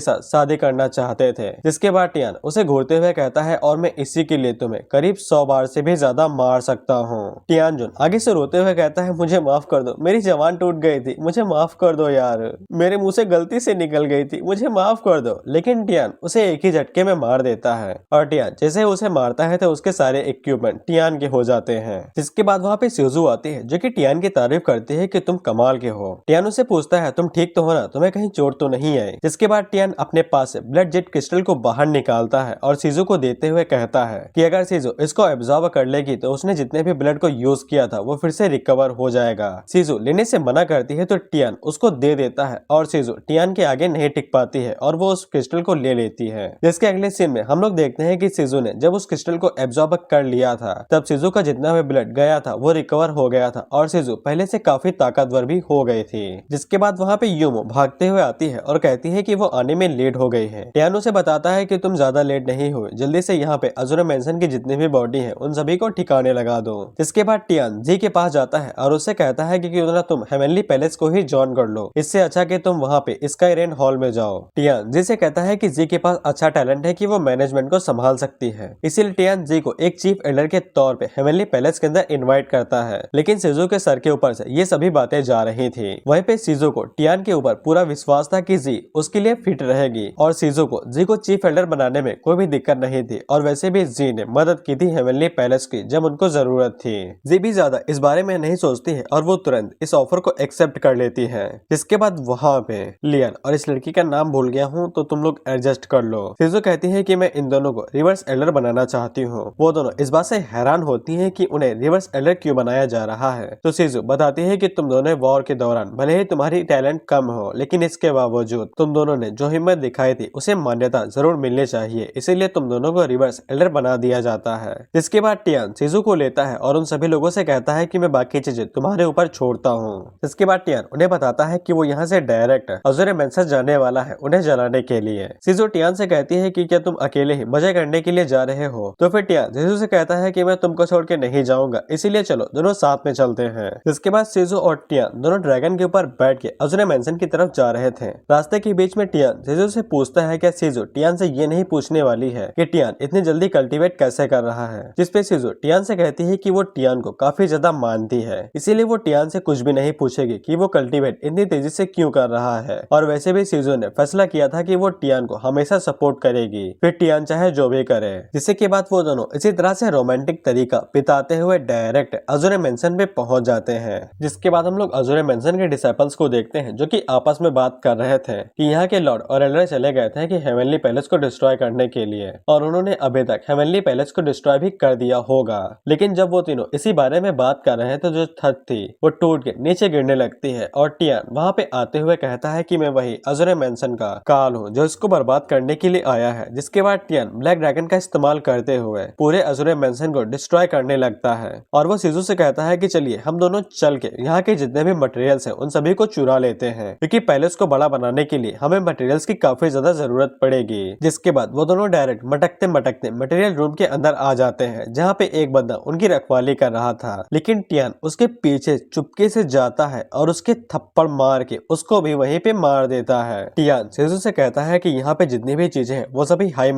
साथ शादी करना चाहते थे। जिसके बाद टियान उसे घूरते हुए कहता है और मैं इसी के लिए तुम्हें करीब 100 बार से भी ज्यादा मार सकता हूँ। टियानजुन आगे से रोते हुए कहता है मुझे माफ कर दो, मेरी जबान टूट गई थी, मुझे माफ कर दो यार, मेरे मुंह से गलती से निकल गई थी, मुझे माफ कर दो। लेकिन टियान उसे एक ही झटके में मार देता है और टियान जैसे ही उसे मारता है तो उसके सारे इक्विपमेंट टियान के हो जाते हैं। जिसके बाद वहाँ पे शिजू आती है जो कि टियान की तारीफ करती है कि तुम कमाल के हो। टियान उसे पूछता है तुम ठीक तो हो ना, तुम्हें कहीं चोट तो नहीं आई। जिसके बाद टियान अपने पास से ब्लड जेट क्रिस्टल को बाहर निकालता है और शिजू को देते हुए कहता है कि अगर शिजू इसको एब्जॉर्ब कर लेगी तो उसने जितने भी ब्लड को यूज किया था वो फिर से रिकवर हो जाएगा। शिजू लेने से मना करती है तो टियान उसको दे देता है और शिजू टियान के आगे नहीं टिक पाती है और वो उस क्रिस्टल को ले लेती है। जिसके अगले सीन में हम लोग देखते हैं कि शिजू ने जब उस क्रिस्टल को एब्जॉर्ब कर लिया था तब शिजू का जितना भी ब्लड गया था वो रिकवर हो गया था और शिजू पहले से काफी ताकतवर भी हो गई थी। जिसके बाद वहाँ पे यूमो भागते हुए आती है और कहती है कि वो आने में लेट हो गई है। टियान उसे बताता है कि तुम ज्यादा लेट नहीं हुए, जल्दी से यहाँ पे अजुरा मेंशन की जितनी भी बॉडी है उन सभी को ठिकाने लगा दो। जिसके बाद टियान जी के पास जाता है और उससे कहता है कि क्यों ना तुम हेवनली पैलेस को ही ज्वाइन कर लो, इससे अच्छा कि तुम वहाँ पे स्काई रेन हॉल में जाओ। टियान जी से कहता है कि जी के पास अच्छा टैलेंट है कि वो मैनेजमेंट को संभाल सकती है, इसीलिए टियान जी को एक चीफ एल्डर के तौर पे हेवनली पैलेस के अंदर इनवाइट करता है। लेकिन शिजू के सर के ऊपर से ये सभी बातें जा रही थी। वहीं पे शिजू को टियान के ऊपर पूरा विश्वास था कि जी उसके लिए फिट रहेगी और शिजू को जी को चीफ एल्डर बनाने में कोई भी दिक्कत नहीं थी और वैसे भी जी ने मदद की थी हेवनली पैलेस की जब उनको जरूरत थी। जी भी ज्यादा इस बारे में नहीं सोचती है और वो तुरंत इस ऑफर को एक्सेप्ट कर लेती है। जिसके बाद वहाँ पे लियन और इस लड़की का नाम भूल गया हूँ तो तुम लोग एडजस्ट कर लो। शिजू कहती है कि मैं इन दोनों को रिवर्स एल्डर बनाना चाहती हूँ। वो दोनों इस बात से हैरान होती है कि उन्हें रिवर्स एल्डर क्यों बनाया जा रहा है। तो शिजू बताती है कि तुम दोनों वॉर के दौरान भले ही तुम्हारी टैलेंट कम हो लेकिन इसके बावजूद तुम दोनों ने जो हिम्मत दिखाई थी उसे मान्यता जरूर मिलनी चाहिए, इसीलिए तुम दोनों को रिवर्स एल्डर बना दिया जाता है। जिसके बाद टियान शिजू को लेता है और उन सभी लोगों से कहता है कि मैं बाकी चीजें तुम्हारे ऊपर छोड़ता हूँ। जिसके बाद टियान उन्हें बताता है कि वो यहाँ से डायरेक्ट अजुरा मेंशन जाने वाला है उन्हें जलाने के लिए। शिजू टियान से कहती है कि क्या तुम अकेले ही मजे करने के लिए जा रहे हो। तो फिर टियान शिजू से कहता है कि मैं तुमको छोड़ के नहीं जाऊंगा, इसीलिए चलो दोनों साथ में चलते हैं। जिसके बाद शिजू और टियान दोनों ड्रैगन के ऊपर बैठ के अजुरा मेंशन की तरफ जा रहे थे। रास्ते के बीच में टियान शिजू से पूछता है क्या शिजू टियान से ये नहीं पूछने वाली है कि टियान इतनी जल्दी कल्टीवेट कैसे कर रहा है। जिसपे शिजू टियान से कहती है कि वो टियान को काफी ज्यादा मानती है, इसीलिए वो टियान से कुछ भी नहीं पूछेगी कि वो कल्टीवेट इतनी तेजी से क्यों कर रहा है। और वैसे भी शिजू ने फैसला किया था कि वो टियान को हमेशा सपोर्ट करेगी, फिर टियान चाहे जो भी करे। जिससे के बाद वो दोनों इसी तरह से रोमांटिक तरीका बिताते हुए डायरेक्ट अजुरा मेंशन पे पहुंच जाते हैं। जिसके बाद हम लोग अजुरा मेंशन के डिसाइपल्स को देखते हैं जो कि आपस में बात कर रहे थे कि यहाँ के लॉर्ड और एल्डर चले गए थे कि हेवनली पैलेस को डिस्ट्रॉय करने के लिए और उन्होंने अभी तक हेवनली पैलेस को डिस्ट्रॉय भी कर दिया होगा। लेकिन जब वो तीनों इसी बारे में बात कर रहे थे जो छत थी वो टूट के नीचे गिरने लगती है और टियान वहाँ पे आते हुए कहता है कि मैं वही अजुरा मेंशन का काल हूँ जो इसको बर्बाद करने के लिए आया है। जिसके बाद टियान ब्लैक ड्रैगन का इस्तेमाल करते हुए पूरे अजुरा मेंशन को डिस्ट्रॉय करने लगता है और वो शिजू से कहता है कि चलिए हम दोनों चल के यहाँ के जितने भी मटेरियल्स हैं उन सभी को चुरा लेते हैं क्योंकि पैलेस को बड़ा बनाने के लिए हमें मटेरियल्स की काफी ज्यादा जरूरत पड़ेगी। जिसके बाद वो दोनों डायरेक्ट मटकते मटकते मटेरियल रूम के अंदर आ जाते हैं जहाँ पे एक बंदा उनकी रखवाली कर रहा था। लेकिन टियान उसके पीछे चुपके से जाता है और उसके थप्पड़ मार के उसको भी वहीं पे मार देता है। टियान शिजू से कहता है कि यहाँ पे जितनी भी चीजें हैं वो सभी हाई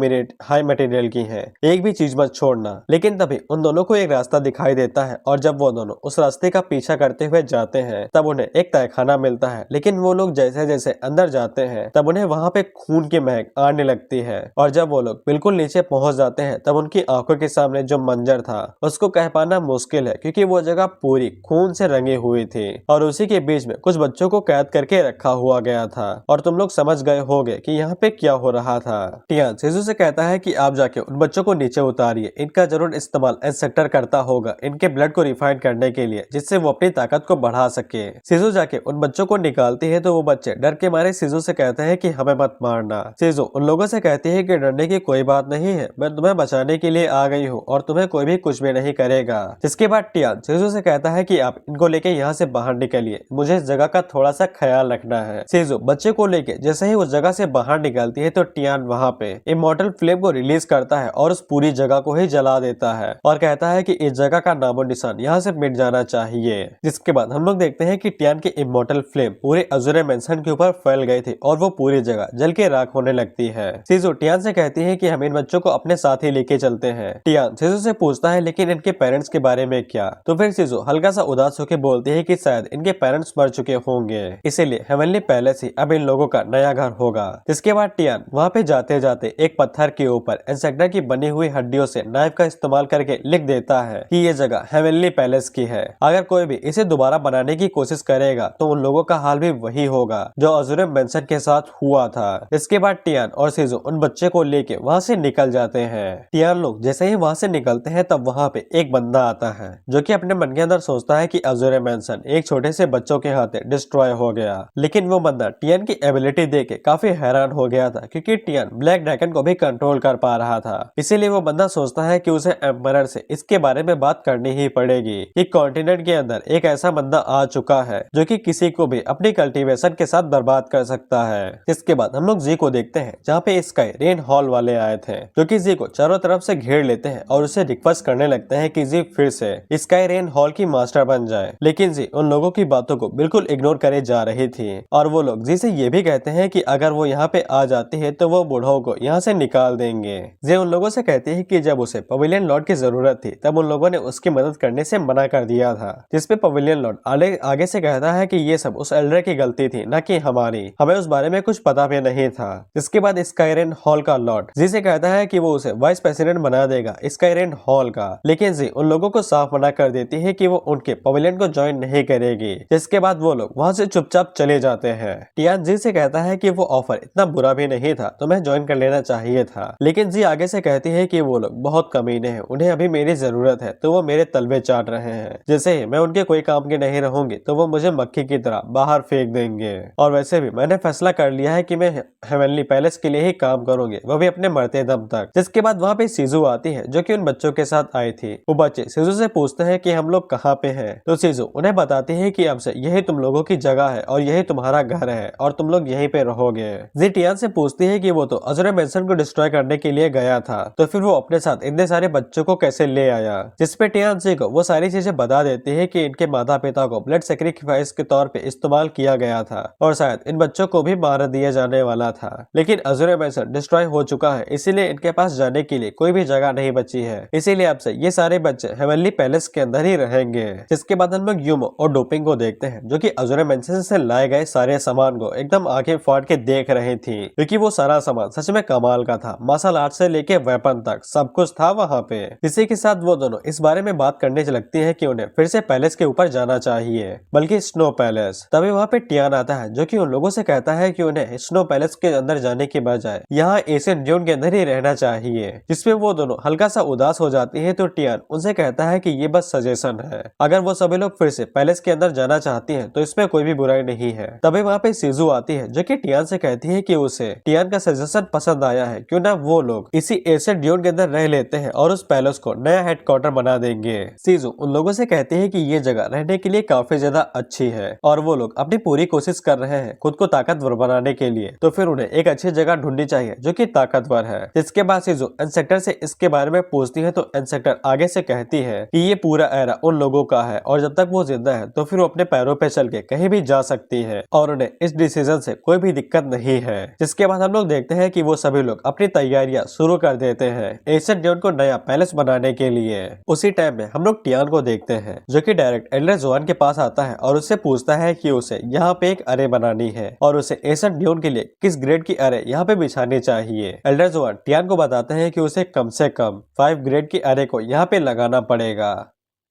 मटेरियल की हैं, एक भी चीज मत छोड़ना। लेकिन तभी उन दोनों को एक रास्ता दिखाई देता है और जब वो दोनों उस रास्ते का पीछा करते हुए जाते हैं तब उन्हें एक तहखाना मिलता है। लेकिन वो लोग जैसे जैसे अंदर जाते हैं तब उन्हें वहाँ पे खून की महक आने लगती है और जब वो लोग बिल्कुल नीचे पहुंच जाते हैं तब उनकी आंखों के सामने जो मंजर था उसको कह पाना मुश्किल है क्योंकि वो जगह पूरी खून से रंगी हुई थी और उसी के बीच में कुछ बच्चों को कैद करके रखा हुआ गया था और तुम लोग समझ गए होंगे कि यहाँ पे क्या हो रहा था। टियान शिजू से कहता है कि आप जाके उन बच्चों को नीचे उतारिए, इनका जरूर इस्तेमाल इंसेक्टर करता होगा इनके ब्लड को रिफाइन करने के लिए जिससे वो अपनी ताकत को बढ़ा सके। शिजू जाके उन बच्चों को निकालती है तो वो बच्चे डर के मारे शिजू से कहते हैं कि हमें मत मारना। शिजू उन लोगों से कहती है कि डरने की कोई बात नहीं है, मैं तुम्हें बचाने के लिए आ गई हूँ और तुम्हें कोई भी कुछ भी नहीं करेगा। जिसके बाद टियान शिजू से कहता है कि आप इनको लेके यहाँ से बाहर निकलिए, मुझे इस जगह का थोड़ा सा ख्याल रखना है। शिजू बच्चे को लेके जैसे ही उस जगह से बाहर निकलती है तो टियान वहाँ पे इमॉर्टल फ्लेम को रिलीज करता है और उस पूरी जगह को ही जला देता है और कहता है कि इस जगह का नामो निशान यहाँ से मिट जाना चाहिए। जिसके बाद हम लोग देखते हैं कि टियान की इमॉर्टल फ्लेम पूरे अज़ूरे मेंशन के ऊपर फैल गई थी और वो पूरी जगह जल के राख होने लगती है। सीजू टियान से कहती है कि हम इन बच्चों को अपने साथ ही लेके चलते हैं। टियान सीजू से पूछता है लेकिन इनके पेरेंट्स के बारे में क्या? तो फिर सीजू हल्का सा उदास होकर बोलती है कि शायद इनके पेरेंट्स मर चुके होंगे, इसीलिए हेवनली पैलेस ही अब इन लोगों का नया घर होगा। जिसके बाद टियान वहाँ पे जाते जाते एक पत्थर के ऊपर इंसेक्टा की बनी हुई हड्डियों से नाइफ का इस्तेमाल करके लिख देता है कि ये जगह हेवनली पैलेस की है। अगर कोई भी इसे दोबारा बनाने की कोशिश करेगा तो उन लोगों का हाल भी वही होगा जो अज़ूरे मेंशन के साथ हुआ था। इसके बाद टियान और सीजू उन बच्चे को लेके वहाँ से निकल जाते हैं। टियान लोग जैसे ही वहाँ से निकलते हैं तब वहाँ पे एक बंदा आता है जो कि अपने मन के अंदर सोचता है कि अज़ूरे मेंशन एक छोटे से बच्चों के हाथ डिस्ट्रॉय हो गया। लेकिन वो बंदा टियान की एबिलिटी देख के काफी हैरान हो गया था क्योंकि टियान ब्लैक ड्रैगन को भी कंट्रोल कर पा रहा था। इसीलिए वो बंदा सोचता है कि उसे एम्परर से इसके बारे में बात करनी ही पड़ेगी कि कॉन्टिनेंट के अंदर एक ऐसा बंदा आ चुका है जो कि किसी को भी अपनी कल्टीवेशन के साथ बर्बाद कर सकता है। इसके बाद हम लोग जी को देखते हैं जहाँ पे स्काई रेन हॉल वाले आए थे जो कि जी को चारों तरफ से घेर लेते हैं और उसे रिक्वेस्ट करने लगते हैं कि जी फिर से स्काई रेन हॉल की मास्टर बन जाए। लेकिन जी उन लोगों की बातों को बिल्कुल इग्नोर करे जा रही थी और वो लोग जी से ये भी कहते हैं कि अगर वो यहाँ पे आ जाती है तो वो बूढ़ों को यहाँ से निकाल देंगे। जी उन लोगों से कहती है कि जब उसे पवेलियन लॉर्ड की जरूरत थी तब उन लोगों ने उसकी मदद करने से मना कर दिया था। जिसपे पवेलियन लॉर्ड आगे से कहता है कि ये सब उस एल्डर की गलती थी न कि हमारी, हमें उस बारे में कुछ पता भी नहीं था। इसके बाद स्काईरेन हॉल का लॉर्ड जी से कहता है कि वो उसे वाइस प्रेसिडेंट बना देगा स्काईरेन हॉल का। लेकिन जी उन लोगों को साफ मना कर देती है कि वो उनके पवेलियन को ज्वाइन नहीं करेगी। जिसके बाद वो लोग वहाँ से चुपचाप चले जाते हैं। टियान जी से कहता है कि वो ऑफर इतना बुरा भी नहीं था, तुम्हें ज्वाइन कर लेना चाहिए था। लेकिन जी आगे से कहती है कि वो लोग बहुत कमीने हैं, उन्हें अभी मेरी जरूरत है तो वो मेरे तलवे चाट रहे हैं। जैसे ही मैं उनके कोई काम के नहीं रहूंगी तो वो मुझे मक्खी की तरह बाहर फेंक देंगे। और वैसे भी मैंने फैसला कर लिया है कि मैं हेवनली पैलेस के लिए ही काम करूंगी, वो भी अपने मरते दम तक। जिसके बाद वहाँ पे सीजू आती है जो कि उन बच्चों के साथ आई थी। वो बच्चे सीजू से पूछते हैं कि हम लोग कहाँ पे हैं, तो सीजू उन्हें बताती है कि अब से यही तुम लोगों की जगह है और यही तुम्हारा घर है और तुम लोग यहीं पे रहोगे। जी टियान से पूछती है कि वो तो अज़ूरे मेंशन को डिस्ट्रॉय करने के लिए गया था, तो फिर वो अपने साथ इतने सारे बच्चों को कैसे ले आया। जिसपे टियान जी को वो सारी चीजें बता देती है कि इनके माता पिता को ब्लड सेक्रीफाइस के तौर पे इस्तेमाल किया गया था और शायद इन बच्चों को भी मार दिया जाने वाला था। लेकिन अज़ूरे मेंशन डिस्ट्रॉय हो चुका है, इसीलिए इनके पास जाने के लिए कोई भी जगह नहीं बची है। इसीलिए अब से ये सारे बच्चे हेवनली पैलेस के अंदर ही रहेंगे। जिसके बाद हम लोग यूमो और डोपिंग को देखते हैं जो कि अज़ूरे मेंशन से लाए गए सारे सामान को एकदम आंखें फाड़ के देख रही थी क्योंकि वो सारा सामान सच में कमाल का था। मार्शल आर्ट से लेके वेपन तक सब कुछ था वहाँ पे। इसी के साथ वो दोनों इस बारे में बात करने लगती है कि उन्हें फिर से पैलेस के ऊपर जाना चाहिए, बल्कि स्नो पैलेस। तभी वहाँ पे टियान आता है जो कि उन लोगों से कहता है कि उन्हें स्नो पैलेस के अंदर जाने के बजाय यहाँ एशियन ड्यून के अंदर ही रहना चाहिए। जिसपे वो दोनों हल्का सा उदास हो जाती है तो टियान उनसे कहता है कि ये बस सजेशन है, अगर वो सभी लोग फिर से पैलेस के अंदर जाना चाहती हैं तो इसमें कोई भी बुराई नहीं है। तभी वहाँ पे सीजू आती है जो कि टियान से कहती है कि उसे टियान का सजेशन पसंद आया है, क्यों ना वो लोग इसी एशियन ड्यून के अंदर रह लेते हैं और उस पैलेस को नया हेडक्वार्टर बना देंगे। सीजू उन लोगों से कहते हैं कि ये जगह रहने के लिए काफी ज्यादा अच्छी है और वो लोग अपनी पूरी कोशिश कर रहे हैं खुद को ताकतवर बनाने के लिए, तो फिर उन्हें एक अच्छी जगह ढूंढनी चाहिए जो कि ताकतवर है। इसके बाद सीजू इंसेक्टर से इसके बारे में पूछती है तो इंसेक्टर आगे से कहती है कि ये पूरा एरा उन लोगों का है और जब तक वो जिंदा है तो फिर वो अपने पैरों पे चल के कहीं भी जा सकती है और उन्हें इस डिसीजन से कोई भी दिक्कत नहीं है। जिसके बाद हम लोग देखते हैं कि वो सभी लोग अपनी तैयारियां शुरू कर देते हैं एशियन ड्यून को नया पैलेस बनाने के लिए। उसी टाइम में हम लोग टियान को देखते हैं जो कि डायरेक्ट एल्डर जोआन के पास आता है और उससे पूछता है कि उसे यहाँ पे एक अरे बनानी है और उसे एशियन ड्यून के लिए किस ग्रेड की अरे यहाँ पे बिछानी चाहिए। एल्डर जोआन टियान को बताते हैं कि उसे कम से कम 5 ग्रेड की अरे को यहाँ पे लगाना पड़ेगा।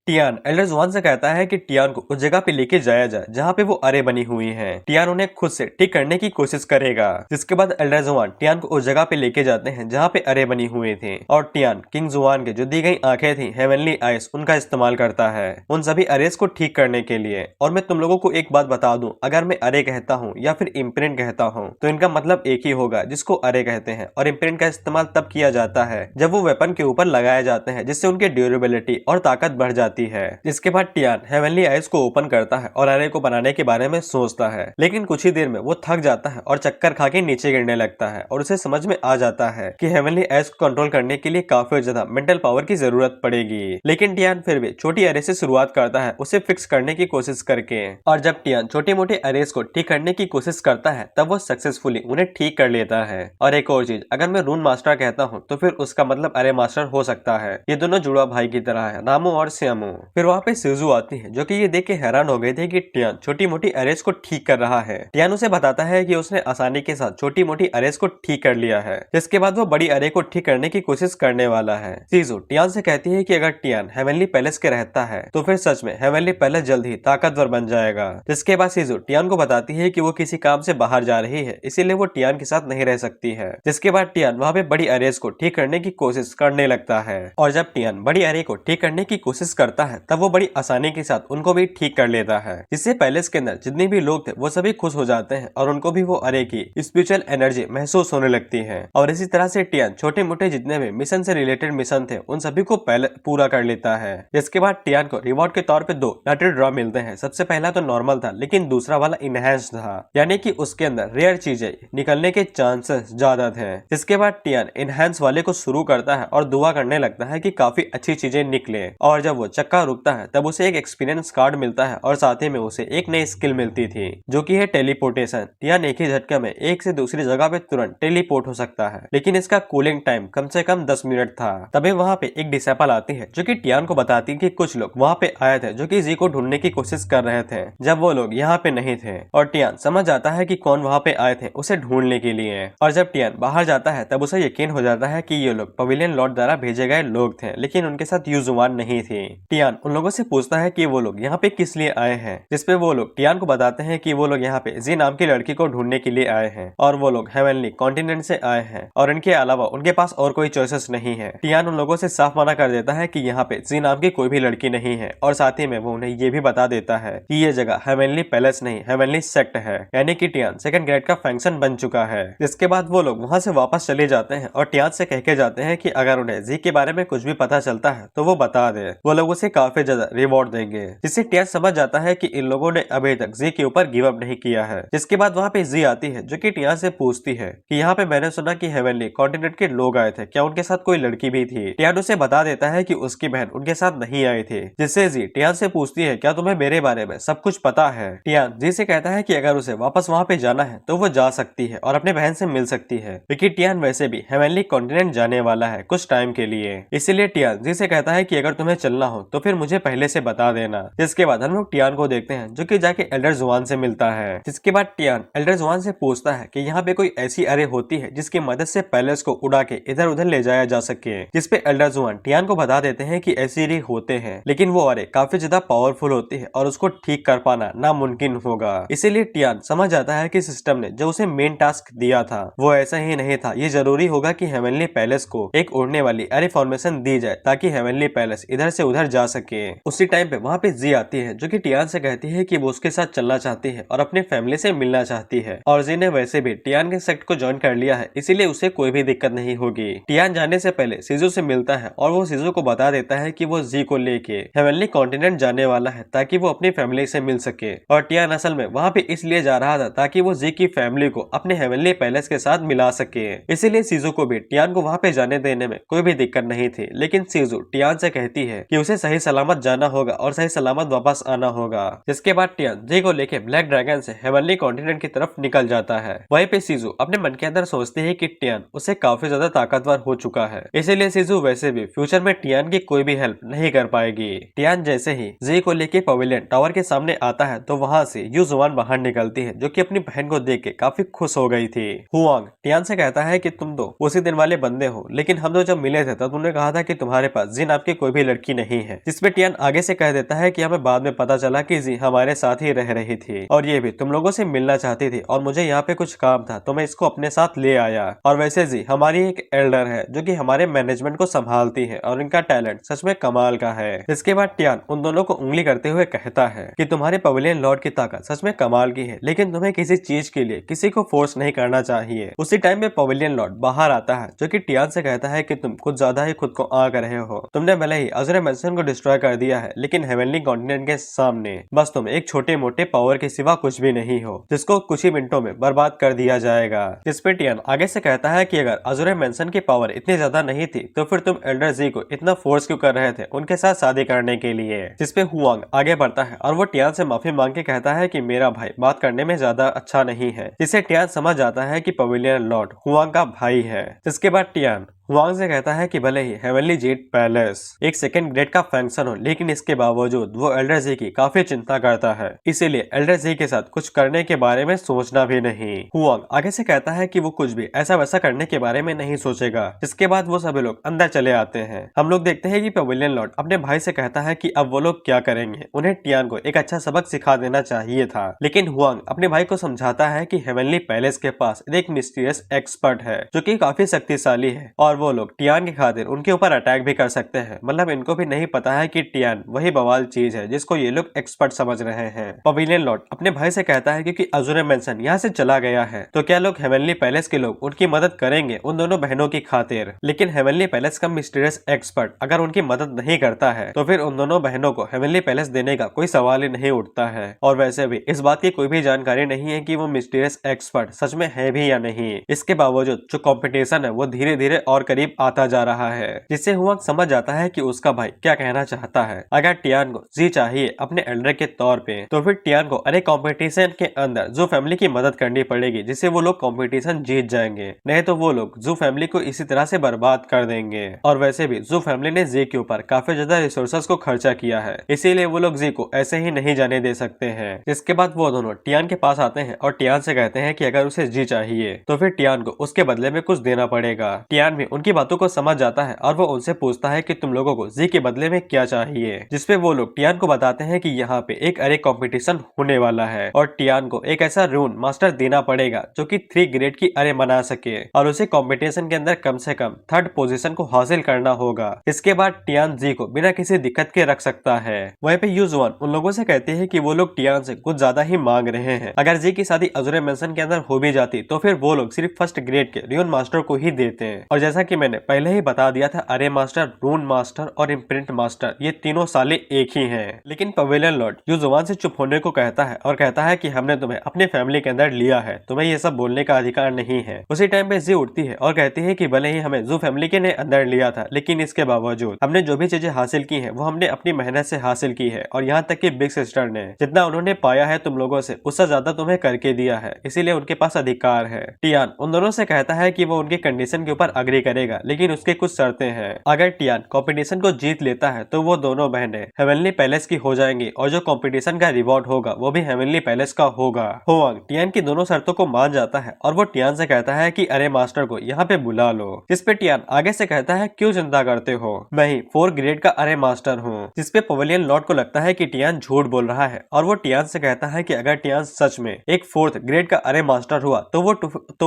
टियान एल्डर जोआन से कहता है कि टियान को उस जगह पे लेके जाया जाए जहाँ पे वो अरे बनी हुई है। टियान उन्हें खुद से ठीक करने की कोशिश करेगा। जिसके बाद एल्डर जोआन टियान को उस जगह पे लेके जाते हैं जहाँ पे अरे बनी हुई थी और टियान किंग जोआन के जो दी गई आंखें थी हेवनली आइस उनका इस्तेमाल करता है उन सभी अरेस को ठीक करने के लिए। और मैं तुम लोगों को एक बात बता दूं, अगर मैं अरे कहता हूँ या फिर इम्प्रिंट कहता हूँ तो इनका मतलब एक ही होगा जिसको अरे कहते हैं। और इम्प्रिंट का इस्तेमाल तब किया जाता है जब वो वेपन के ऊपर लगाए जाते हैं जिससे उनकी ड्यूरेबिलिटी और ताकत बढ़ जाती जाती है। जिसके बाद टियान हेवनली आइज को ओपन करता है और अरे को बनाने के बारे में सोचता है, लेकिन कुछ ही देर में वो थक जाता है और चक्कर खा के नीचे गिरने लगता है और उसे समझ में आ जाता है कि हेवनली आइज को कंट्रोल करने के लिए काफी ज्यादा मेंटल पावर की जरूरत पड़ेगी। लेकिन टियान फिर भी छोटी अरे से शुरुआत करता है उसे फिक्स करने की कोशिश करके, और जब टियान छोटे मोटे अरेज को ठीक करने की कोशिश करता है तब वो सक्सेसफुली उन्हें ठीक कर लेता है। और एक और चीज, अगर मैं रून मास्टर कहता हूँ तो फिर उसका मतलब अरे मास्टर हो सकता है। ये दोनों जुड़वा भाई की तरह है, रामू और श्यामू। फिर वहाँ पे शिजू आती है जो कि ये देख के हैरान हो गए थे कि टियान छोटी मोटी अरेज को ठीक कर रहा है। टियान उसे बताता है कि उसने आसानी के साथ छोटी मोटी अरेज को ठीक कर लिया है, जिसके बाद वो बड़ी अरे को ठीक करने की कोशिश करने वाला है। शिजू टियान से कहती है कि अगर टियान हेवनली पैलेस के रहता है तो फिर सच में हेवनली पैलेस जल्द ही ताकतवर बन जाएगा। जिसके बाद शिजू टियान को बताती है कि वो किसी काम से बाहर जा रही है, इसीलिए वो टियान के साथ नहीं रह सकती है। जिसके बाद टियान वहाँ पे बड़ी अरेज को ठीक करने की कोशिश करने लगता है, और जब टियान बड़ी अरे को ठीक करने की कोशिश करता है तब वो बड़ी आसानी के साथ उनको भी ठीक कर लेता है, जिससे पैलेस के अंदर जितने भी लोग थे वो सभी खुश हो जाते हैं और उनको भी वो अरे की स्पिरिचुअल एनर्जी महसूस होने लगती है। और इसी तरह से टियान छोटे मोटे जितने भी मिशन से रिलेटेड मिशन थे उन सभी को पहले पूरा कर लेता है। जिसके बाद टियान को रिवॉर्ड के तौर पे 2 लकी ड्रॉ मिलते हैं। सबसे पहला तो नॉर्मल था, लेकिन दूसरा वाला इनहेंस था, यानी कि उसके अंदर रेयर चीजें निकलने के चांसेस ज्यादा थे। जिसके बाद टियान इनहेंस वाले को शुरू करता है और दुआ करने लगता है कि काफी अच्छी चीजें निकले। और जब वो चक्का रुकता है तब उसे एक एक्सपीरियंस कार्ड मिलता है और साथ ही में उसे एक नई स्किल मिलती थी जो कि है टेलीपोर्टेशन। टियान एक ही झटके में एक से दूसरी जगह पे तुरंत टेलीपोर्ट हो सकता है, लेकिन इसका कूलिंग टाइम कम से कम 10 मिनट था। तभी वहाँ पे एक डिसेपल आती है जो कि टियान को बताती है कि कुछ लोग वहाँ पे आए थे जो कि जी को ढूंढने की कोशिश कर रहे थे जब वो लोग यहाँ पे नहीं थे। और टियान समझ जाता है कि कौन वहाँ पे आए थे उसे ढूंढने के लिए। और जब टियान बाहर जाता है तब उसे यकीन हो जाता है कि ये लोग पवेलियन लॉर्ड द्वारा भेजे गए लोग थे, लेकिन उनके साथ युजुआन नहीं थी। टियान उन लोगों से पूछता है कि वो लोग यहाँ पे किस लिए आए हैं, जिसपे वो लोग टियान को बताते हैं कि वो लोग यहाँ पे जी नाम की लड़की को ढूंढने के लिए आए हैं और वो लोग हेवनली कॉन्टिनेंट से आए हैं और इनके अलावा उनके पास और कोई चॉइसेस नहीं है। टियान उन लोगों से साफ मना कर देता है कि यहाँ पे जी नाम की कोई भी लड़की नहीं है, और साथ ही में वो उन्हें ये भी बता देता है कि ये जगह हेवनली पैलेस नहीं हेवनली सेक्ट है, यानी कि टियान सेकंड ग्रेड का फंक्शन बन चुका है। जिसके बाद वो लोग वहाँ से वापस चले जाते हैं और टियान से कह के जाते हैं कि अगर उन्हें जी के बारे में कुछ भी पता चलता है तो वो बता दे, वो लोग उसे काफी ज्यादा रिवॉर्ड देंगे। जिससे टियान समझ जाता है कि इन लोगों ने अभी तक जी के ऊपर गिव अप नहीं किया है। जिसके बाद वहाँ पे जी आती है जो कि टियान से पूछती है कि यहाँ पे मैंने सुना कि हेवनली कॉन्टिनेंट के लोग आए थे, क्या उनके साथ कोई लड़की भी थी? टियान उसे बता देता है कि उसकी बहन उनके साथ नहीं आई थी। जिससे जी टियान से पूछती है क्या तुम्हें मेरे बारे में सब कुछ पता है? टियान जी से कहता है कि अगर उसे वापस वहाँ पे जाना है तो वो जा सकती है और अपने बहन से मिल सकती है, क्योंकि टियान वैसे भी हेवनली कॉन्टिनेंट जाने वाला है कुछ टाइम के लिए। इसीलिए टियान जी से कहता है कि अगर तुम्हें चलना हो तो फिर मुझे पहले से बता देना। जिसके बाद हम लोग टियान को देखते हैं जो कि जाके एल्डर जुआन से मिलता है। जिसके बाद टियान एल्डर जुआन से पूछता है कि यहाँ पे कोई ऐसी अरे होती है जिसकी मदद से पैलेस को उड़ा के इधर उधर ले जाया जा सके। जिसपे एल्डर जुआन टियान को बता देते हैं कि ऐसी अरे होते हैं, लेकिन वो अरे काफी ज्यादा पावरफुल होती है और उसको ठीक कर पाना नामुमकिन होगा। इसीलिए टियान समझ जाता है कि सिस्टम ने जो उसे मेन टास्क दिया था वो ऐसा ही नहीं था। ये जरूरी होगा कि हेवनली पैलेस को एक उड़ने वाली अरे फॉर्मेशन दी जाए ताकि हेवनली पैलेस इधर से उधर जा सके। उसी टाइम पे वहाँ पे जी आती है जो कि टियान से कहती है कि वो उसके साथ चलना चाहती है और अपने फैमिली से मिलना चाहती है, और जी ने वैसे भी टियान के सेक्ट को ज्वाइन कर लिया है, इसीलिए उसे कोई भी दिक्कत नहीं होगी। टियान जाने से पहले शिजू से मिलता है और वो शिजू को बता देता है कि वो जी को लेके हेवनली कॉन्टिनेंट जाने वाला है ताकि वो अपनी फैमिली से मिल सके। और टियान असल में वहाँ पे इसलिए जा रहा था ताकि वो जी की फैमिली को अपने हेवनली पैलेस के साथ मिला सके। इसीलिए शिजू को भी टियान को वहाँ पे जाने देने में कोई भी दिक्कत नहीं थी, लेकिन शिजू टियान से कहती है कि उसे सही सलामत जाना होगा और सही सलामत वापस आना होगा। जिसके बाद टियान जी को लेके ब्लैक ड्रैगन से हेवनली कॉन्टिनेंट की तरफ निकल जाता है। वहीं पे शिजू अपने मन के अंदर सोचती है कि टियान उसे काफी ज्यादा ताकतवर हो चुका है, इसीलिए शिजू वैसे भी फ्यूचर में टियान की कोई भी हेल्प नहीं कर पाएगी। टियान जैसे ही जी को लेके पवेलियन टावर के सामने आता है तो वहाँ से युजुआन बाहर निकलती है जो कि अपनी बहन को देख के काफी खुश हो गई थी। हुआंग टियान से कहता है कि तुम तो उसी दिन वाले बंदे हो, लेकिन हम तो जब मिले थे तब तुमने कहा था कि तुम्हारे पास जी नाम की कोई भी लड़की नहीं है। जिसपे टियान आगे से कह देता है कि हमें बाद में पता चला कि जी हमारे साथ ही रह रही थी और ये भी तुम लोगों से मिलना चाहती थी और मुझे यहाँ पे कुछ काम था तो मैं इसको अपने साथ ले आया। और वैसे जी हमारी एक एल्डर है जो कि हमारे मैनेजमेंट को संभालती है और इनका टैलेंट सच में कमाल का है। इसके बाद टियान उन दोनों को उंगली करते हुए कहता है कि तुम्हारे पवेलियन लॉर्ड की ताकत सच में कमाल की है, लेकिन तुम्हें किसी चीज के लिए किसी को फोर्स नहीं करना चाहिए। उसी टाइम में पवेलियन लॉर्ड बाहर आता है जो कि टियान से कहता है कि तुम कुछ ज्यादा ही खुद को आंक रहे हो। तुमने भले ही अज़ुरे मेंशन को डिस्ट्रॉय कर दिया है, लेकिन हेवनली कॉन्टिनेंट के सामने बस तुम एक छोटे मोटे पावर के सिवा कुछ भी नहीं हो, जिसको कुछ ही मिनटों में बर्बाद कर दिया जाएगा। जिस पे टियान आगे से कहता है कि अगर अजुरे मेंशन की पावर इतनी ज्यादा नहीं थी तो फिर तुम एल्डर जी को इतना फोर्स क्यों कर रहे थे उनके साथ शादी करने के लिए। जिस पे हुआंग आगे बढ़ता है और वो टियान से माफी मांग के कहता है कि मेरा भाई बात करने में ज्यादा अच्छा नहीं है, जिसे टियान समझ जाता है कि पवेलियन लॉर्ड हुआंग का भाई है। जिसके बाद टियान हुआंग से कहता है कि भले ही हेवनली जेट पैलेस एक सेकंड ग्रेड का फंक्शन हो, लेकिन इसके बावजूद वो एल्डर जी की काफी चिंता करता है, इसीलिए एल्डर जी के साथ कुछ करने के बारे में सोचना भी नहीं। हुआंग आगे से कहता है कि वो कुछ भी ऐसा वैसा करने के बारे में नहीं सोचेगा। जिसके बाद वो सभी लोग अंदर चले आते हैं। हम लोग देखते हैं कि पवेलियन लॉर्ड अपने भाई से कहता है कि अब वो लोग क्या करेंगे, उन्हें टियान को एक अच्छा सबक सिखा देना चाहिए था। लेकिन हुआंग अपने भाई को समझाता है कि हेवनली पैलेस के पास एक मिस्टीरियस एक्सपर्ट है जो कि काफी शक्तिशाली है और वो लोग टियान की खातिर उनके ऊपर अटैक भी कर सकते हैं। मतलब इनको भी नहीं पता है कि टियान वही बवाल चीज है जिसको ये लोग एक्सपर्ट समझ रहे हैं। पवेलियन लॉर्ड अपने भाई से कहता है क्योंकि अजुरे मेंशन यहाँ से चला गया है तो क्या लोग हेवनली पैलेस के लोग उनकी मदद करेंगे उन दोनों बहनों की खातिर। लेकिन हेवनली पैलेस का मिस्टीरियस एक्सपर्ट अगर उनकी मदद नहीं करता है तो फिर उन दोनों बहनों को हेवनली पैलेस देने का कोई सवाल ही नहीं उठता है। और वैसे भी इस बात की कोई भी जानकारी नहीं है कि वो मिस्टीरियस एक्सपर्ट सच में है भी या नहीं। इसके बावजूद जो कॉम्पिटिशन है वो धीरे धीरे और करीब आता जा रहा है, जिससे हुआंग समझ जाता है कि उसका भाई क्या कहना चाहता है। अगर टियान को जी चाहिए अपने एल्डर के तौर पे तो फिर टियान को अरे कंपटीशन के अंदर जू फैमिली की मदद करनी पड़ेगी, जिससे वो लोग कंपटीशन जीत जाएंगे, नहीं तो वो लोग जू फैमिली को इसी तरह से बर्बाद कर देंगे। और वैसे भी जू फैमिली ने जी के ऊपर काफी ज्यादा रिसोर्सेस को खर्चा किया है, इसीलिए वो लोग जी को ऐसे ही नहीं जाने दे सकते हैं। इसके बाद वो दोनों टियान के पास आते हैं और टियान से कहते हैं कि अगर उसे जी चाहिए तो फिर टियान को उसके बदले में कुछ देना पड़ेगा। टियान भी उनकी बातों को समझ जाता है और वो उनसे पूछता है कि तुम लोगों को जी के बदले में क्या चाहिए। जिसपे वो लोग टियान को बताते हैं कि यहाँ पे एक अरे कंपटीशन होने वाला है और टियान को एक ऐसा रून मास्टर देना पड़ेगा जो कि 3 ग्रेड की अरे बना सके और उसे कंपटीशन के अंदर कम से कम 3rd पोजीशन को हासिल करना होगा। इसके बाद टियान जी को बिना किसी दिक्कत के रख सकता है। वहीं पे यूजुआन उन लोगों से कहते हैं कि वो लोग टियान से कुछ ज्यादा ही मांग रहे हैं। अगर जी की शादी अजुरे मेंशन के अंदर हो भी जाती तो फिर वो लोग सिर्फ 1st ग्रेड के रून मास्टर को ही देते हैं। और जैसा कि मैंने पहले ही बता दिया था, अरे मास्टर, रून मास्टर और इम्प्रिंट मास्टर ये तीनों साले एक ही हैं। लेकिन पवेलियन लॉर्ड यूजुआन से चुप होने को कहता है और कहता है कि हमने तुम्हें अपनी फैमिली के अंदर लिया है, तुम्हें ये सब बोलने का अधिकार नहीं है। उसी टाइम पे जी उठती है और कहती है कि भले ही हमें जू फैमिली के ने अंदर लिया था, लेकिन इसके बावजूद हमने जो भी चीजें हासिल की है वो हमने अपनी मेहनत से हासिल की है और यहाँ तक कि बिग सिस्टर ने जितना उन्होंने पाया है तुम लोगों से उससे ज्यादा तुम्हें करके दिया है, इसीलिए उनके पास अधिकार है। टियान उन दोनों से कहता है कि वो उनकी कंडीशन के ऊपर अग्री करेगा, लेकिन उसके कुछ शर्तें हैं। अगर टियान कंपटीशन को जीत लेता है तो वो दोनों बहनें हेवनली पैलेस की हो जाएंगी और जो कंपटीशन का रिवॉर्ड होगा वो भी हेवनली पैलेस का होगा। हुआंग टियान की दोनों शर्तों को मान जाता है और वो टियान से कहता है कि अरे मास्टर को यहाँ पे बुला लो। जिसपे टियान आगे से कहता है क्यों चिंता करते हो, मैं ही 4 ग्रेड का अरे मास्टर हूँ। जिसपे पवेलियन लॉर्ड को लगता है कि टियान झूठ बोल रहा है और वो टियान से कहता है कि अगर टियान सच में एक 4th ग्रेड का अरे मास्टर हुआ तो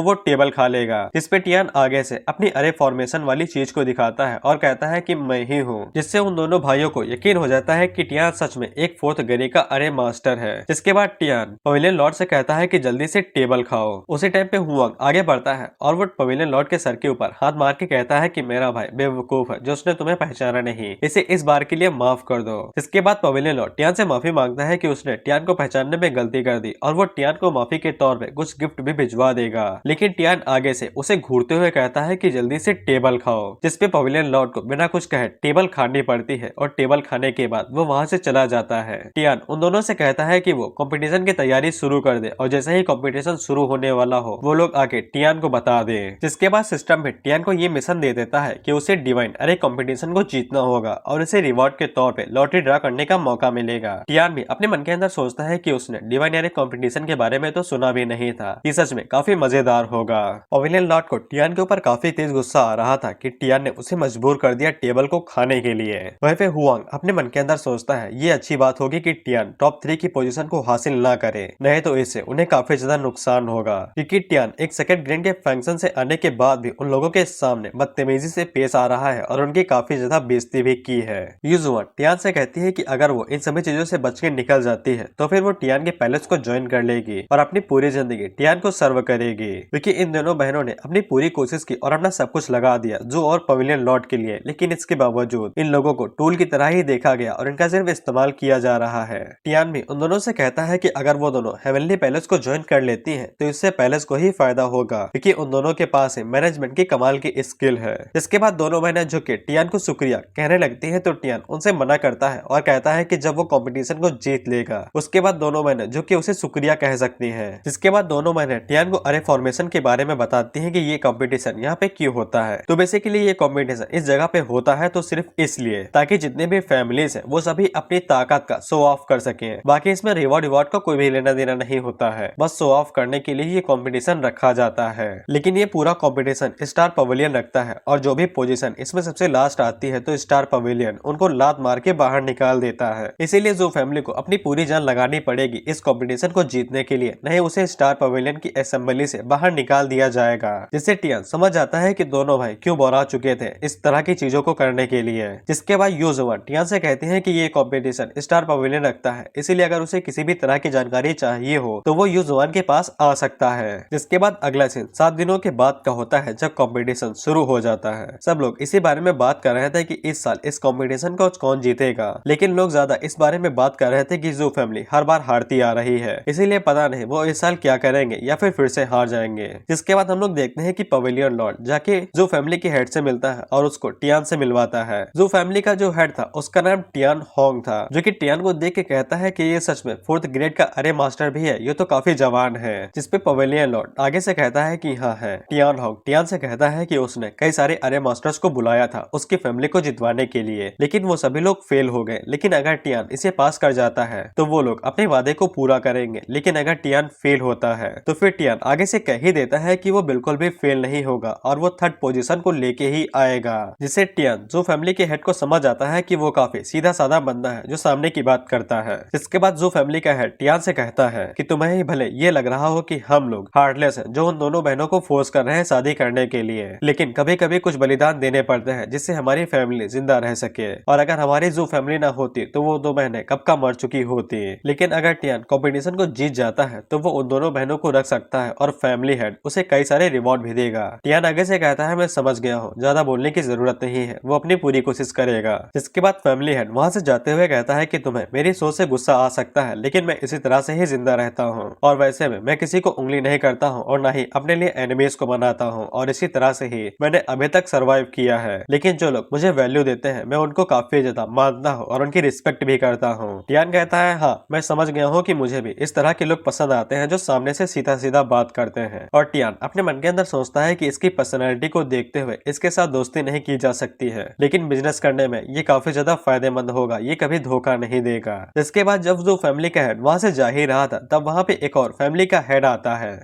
वो टेबल खा लेगा। जिसपे टियान आगे से अपनी अरे फॉर्मेशन वाली चीज को दिखाता है और कहता है कि मैं ही हूँ, जिससे उन दोनों भाइयों को यकीन हो जाता है कि टियान सच में एक 4th ग्रेड का अरे मास्टर है। जिसके बाद टियान पवेलियन लॉर्ड से कहता है कि जल्दी से टेबल खाओ। उसी टाइम पे हुआंग आगे बढ़ता है और वो पवेलियन लॉर्ड के सर के ऊपर हाथ मार के कहता है कि मेरा भाई बेवकूफ है जो उसने तुम्हें पहचाना नहीं, इसे इस बार के लिए माफ कर दो। इसके बाद पवेलियन लॉर्ड टियान से माफी मांगता है कि उसने टियान को पहचानने में गलती कर दी और वो टियान को माफी के तौर पे कुछ गिफ्ट भी भिजवा देगा। लेकिन टियान आगे से उसे घूरते हुए कहता है कि जल्दी से टेबल खाओ। जिसपे पवेलियन लॉर्ड को बिना कुछ कहे टेबल खानी पड़ती है और टेबल खाने के बाद वो वहाँ से चला जाता है। टियान उन दोनों से कहता है कि वो कंपटीशन की तैयारी शुरू कर दे और जैसे ही कंपटीशन शुरू होने वाला हो वो लोग आके टियान को बता दे। जिसके बाद सिस्टम में टियान को ये मिशन दे देता है कि उसे डिवाइन अरे कंपटीशन को जीतना होगा और उसे रिवॉर्ड के तौर पे लॉटरी ड्रा करने का मौका मिलेगा। टियान भी अपने मन के अंदर सोचता है कि उसने डिवाइन अरे कंपटीशन के बारे में तो सुना भी नहीं था, ये सच में काफी मजेदार होगा। पवेलियन लॉर्ड को टियान के ऊपर काफी तेज गुस्सा आ रहा था कि टियान ने उसे मजबूर कर दिया टेबल को खाने के लिए। वहीं पे हुआंग अपने मन के अंदर सोचता है ये अच्छी बात होगी कि टियान टॉप 3 की पोजीशन को हासिल ना करे, नहीं तो इससे उन्हें काफी ज्यादा नुकसान होगा। क्योंकि टियान एक 2nd ग्रेड के फंक्शन से आने के बाद भी उन लोगों के सामने बदतमीजी से पेश आ रहा है और उनकी काफी ज्यादा बेइज्जती भी की है। यूजुआन टियान से कहती है कि अगर वो इन सभी चीजों से बच के निकल जाती है तो फिर वो टियान के पैलेस को ज्वाइन कर लेगी और अपनी पूरी जिंदगी टियान को सर्व करेगी। क्योंकि इन दोनों बहनों ने अपनी पूरी कोशिश की और अपना सब कुछ लगा दिया जो और पवेलियन लॉर्ड के लिए, लेकिन इसके बावजूद इन लोगों को टूल की तरह ही देखा गया और इनका सिर्फ इस्तेमाल किया जा रहा है। टियान भी उन दोनों से कहता है कि अगर वो दोनों हेवनली पैलेस को ज्वाइन कर लेती हैं तो इससे पैलेस को ही फायदा होगा, क्योंकि उन दोनों के पास मैनेजमेंट की कमाल की स्किल है। इसके बाद दोनों बहनें झुक के टियान को शुक्रिया कहने लगती है तो टियान उनसे मना करता है और कहता है कि जब वो कंपटीशन को जीत लेगा उसके बाद दोनों बहनें झुक के उसे शुक्रिया कह सकती हैं। जिसके बाद दोनों बहनें टियान को अरे फॉर्मेशन के बारे में बताती हैं कि ये कंपटीशन यहाँ पे क्यों होता है। तो बेसिकली ये कंपटीशन इस जगह पे होता है तो सिर्फ इसलिए ताकि जितने भी फैमिलीज हैं वो सभी अपनी ताकत का शो ऑफ कर सकें। बाकी इसमें रिवॉर्ड का कोई भी लेना देना नहीं होता है, बस शो ऑफ करने के लिए ये कंपटीशन रखा जाता है। लेकिन ये पूरा कंपटीशन स्टार पवेलियन रखता है और जो भी पोजीशन इसमें सबसे लास्ट आती है तो स्टार पवेलियन उनको लात मार के बाहर निकाल देता है। इसीलिए जो फैमिली को अपनी पूरी जान लगानी पड़ेगी इस कंपटीशन को जीतने के लिए, नहीं उसे स्टार पवेलियन की असेंबली से बाहर निकाल दिया जाएगा। जिससे टियान समझ आता है कि दोनों भाई क्यों बोरा चुके थे इस तरह की चीजों को करने के लिए। जिसके बाद यूजुआन टियान से कहते हैं कि ये कंपटीशन स्टार पवेलियन रखता है, इसीलिए अगर उसे किसी भी तरह की जानकारी चाहिए हो तो वो यूजुआन के पास आ सकता है। जिसके बाद अगला सीन 7 दिनों के बाद का होता है जब कंपटीशन शुरू हो जाता है। सब लोग इसी बारे में बात कर रहे थे कि इस साल इस कंपटीशन को कौन जीतेगा, लेकिन लोग ज्यादा इस बारे में बात कर रहे थे कि ज़ू फैमिली हर बार हारती आ रही है, इसीलिए पता नहीं वो इस साल क्या करेंगे या फिर से हार जाएंगे। जिसके बाद हम लोग देखते हैं कि पवेलियन लॉर्ड जाके ज़ू फैमिली के हेड से मिलता है और उसको टियान से मिलवाता है। ज़ू फैमिली का जो हेड था उसका नाम टियान होंग था, जो कि टियान को देख के कहता है कि ये सच में 4th ग्रेड का अरे मास्टर भी है, ये तो काफी जवान है। जिसपे पवेलियन लॉर्ड आगे से कहता है कि हाँ है। टियान होंग टियान से कहता है कि उसने कई सारे अरे मास्टर्स को बुलाया था उसकी फैमिली को जितवाने के लिए, लेकिन वो सभी लोग फेल हो गए। लेकिन अगर टियान इसे पास कर जाता है तो वो लोग अपने वादे को पूरा करेंगे, लेकिन अगर टियान फेल होता है तो फिर टियान आगे से कह ही देता है कि वो बिल्कुल भी फेल नहीं होगा और वो 3rd पोजीशन को लेके ही आएगा। जिससे टियान जो फैमिली के हेड को समझ आता है कि वो काफी सीधा साधा बंदा है जो सामने की बात करता है। जिसके बाद जो फैमिली का हेड टियान से कहता है कि तुम्हें ही भले ये लग रहा हो कि हम लोग हार्टलेस हैं जो उन दोनों बहनों को फोर्स कर रहे हैं शादी करने के लिए, लेकिन कभी कभी कुछ बलिदान देने पड़ते हैं जिससे हमारी फैमिली जिंदा रह सके, और अगर हमारी जो फैमिली ना होती तो वो 2 बहनें कब का मर चुकी होती। लेकिन अगर टियान कंपटीशन को जीत जाता है तो वो उन दोनों बहनों को रख सकता है और फैमिली हेड उसे कई सारे रिवॉर्ड भी देगा। टियान आगे से कहता है मैं समझ गया हूँ, ज्यादा बोलने की जरूरत नहीं है, वो अपनी पूरी कोशिश करेगा। जिसके बाद फैमिली हेड वहाँ से जाते हुए कहता है कि तुम्हें मेरी सोच से गुस्सा आ सकता है, लेकिन मैं इसी तरह से ही जिंदा रहता हूँ और वैसे में मैं किसी को उंगली नहीं करता हूँ और न ही अपने लिए एनिमीज को बनाता हूँ, और इसी तरह से ही मैंने अभी तक सर्वाइव किया है। लेकिन जो लोग मुझे वैल्यू देते हैं मैं उनको काफी ज्यादा मानता हूँ और उनकी रिस्पेक्ट भी करता हूँ। टियान कहता है हाँ मैं समझ गया हूँ कि मुझे भी इस तरह के लोग पसंद आते हैं जो सामने से सीधा सीधा बात करते हैं। और टियान अपने मन के अंदर सोचता है कि इसकी पर्सनैलिटी को देखते हुए इसके साथ दोस्ती नहीं की जा सकती है, लेकिन बिजनेस करने में ये काफी ज्यादा फायदेमंद होगा, ये कभी धोखा नहीं देगा। इसके बाद जब जो फैमिली का हेड वहाँ से जा ही रहा था तब वहाँ पे एक और फैमिली का हेड आता है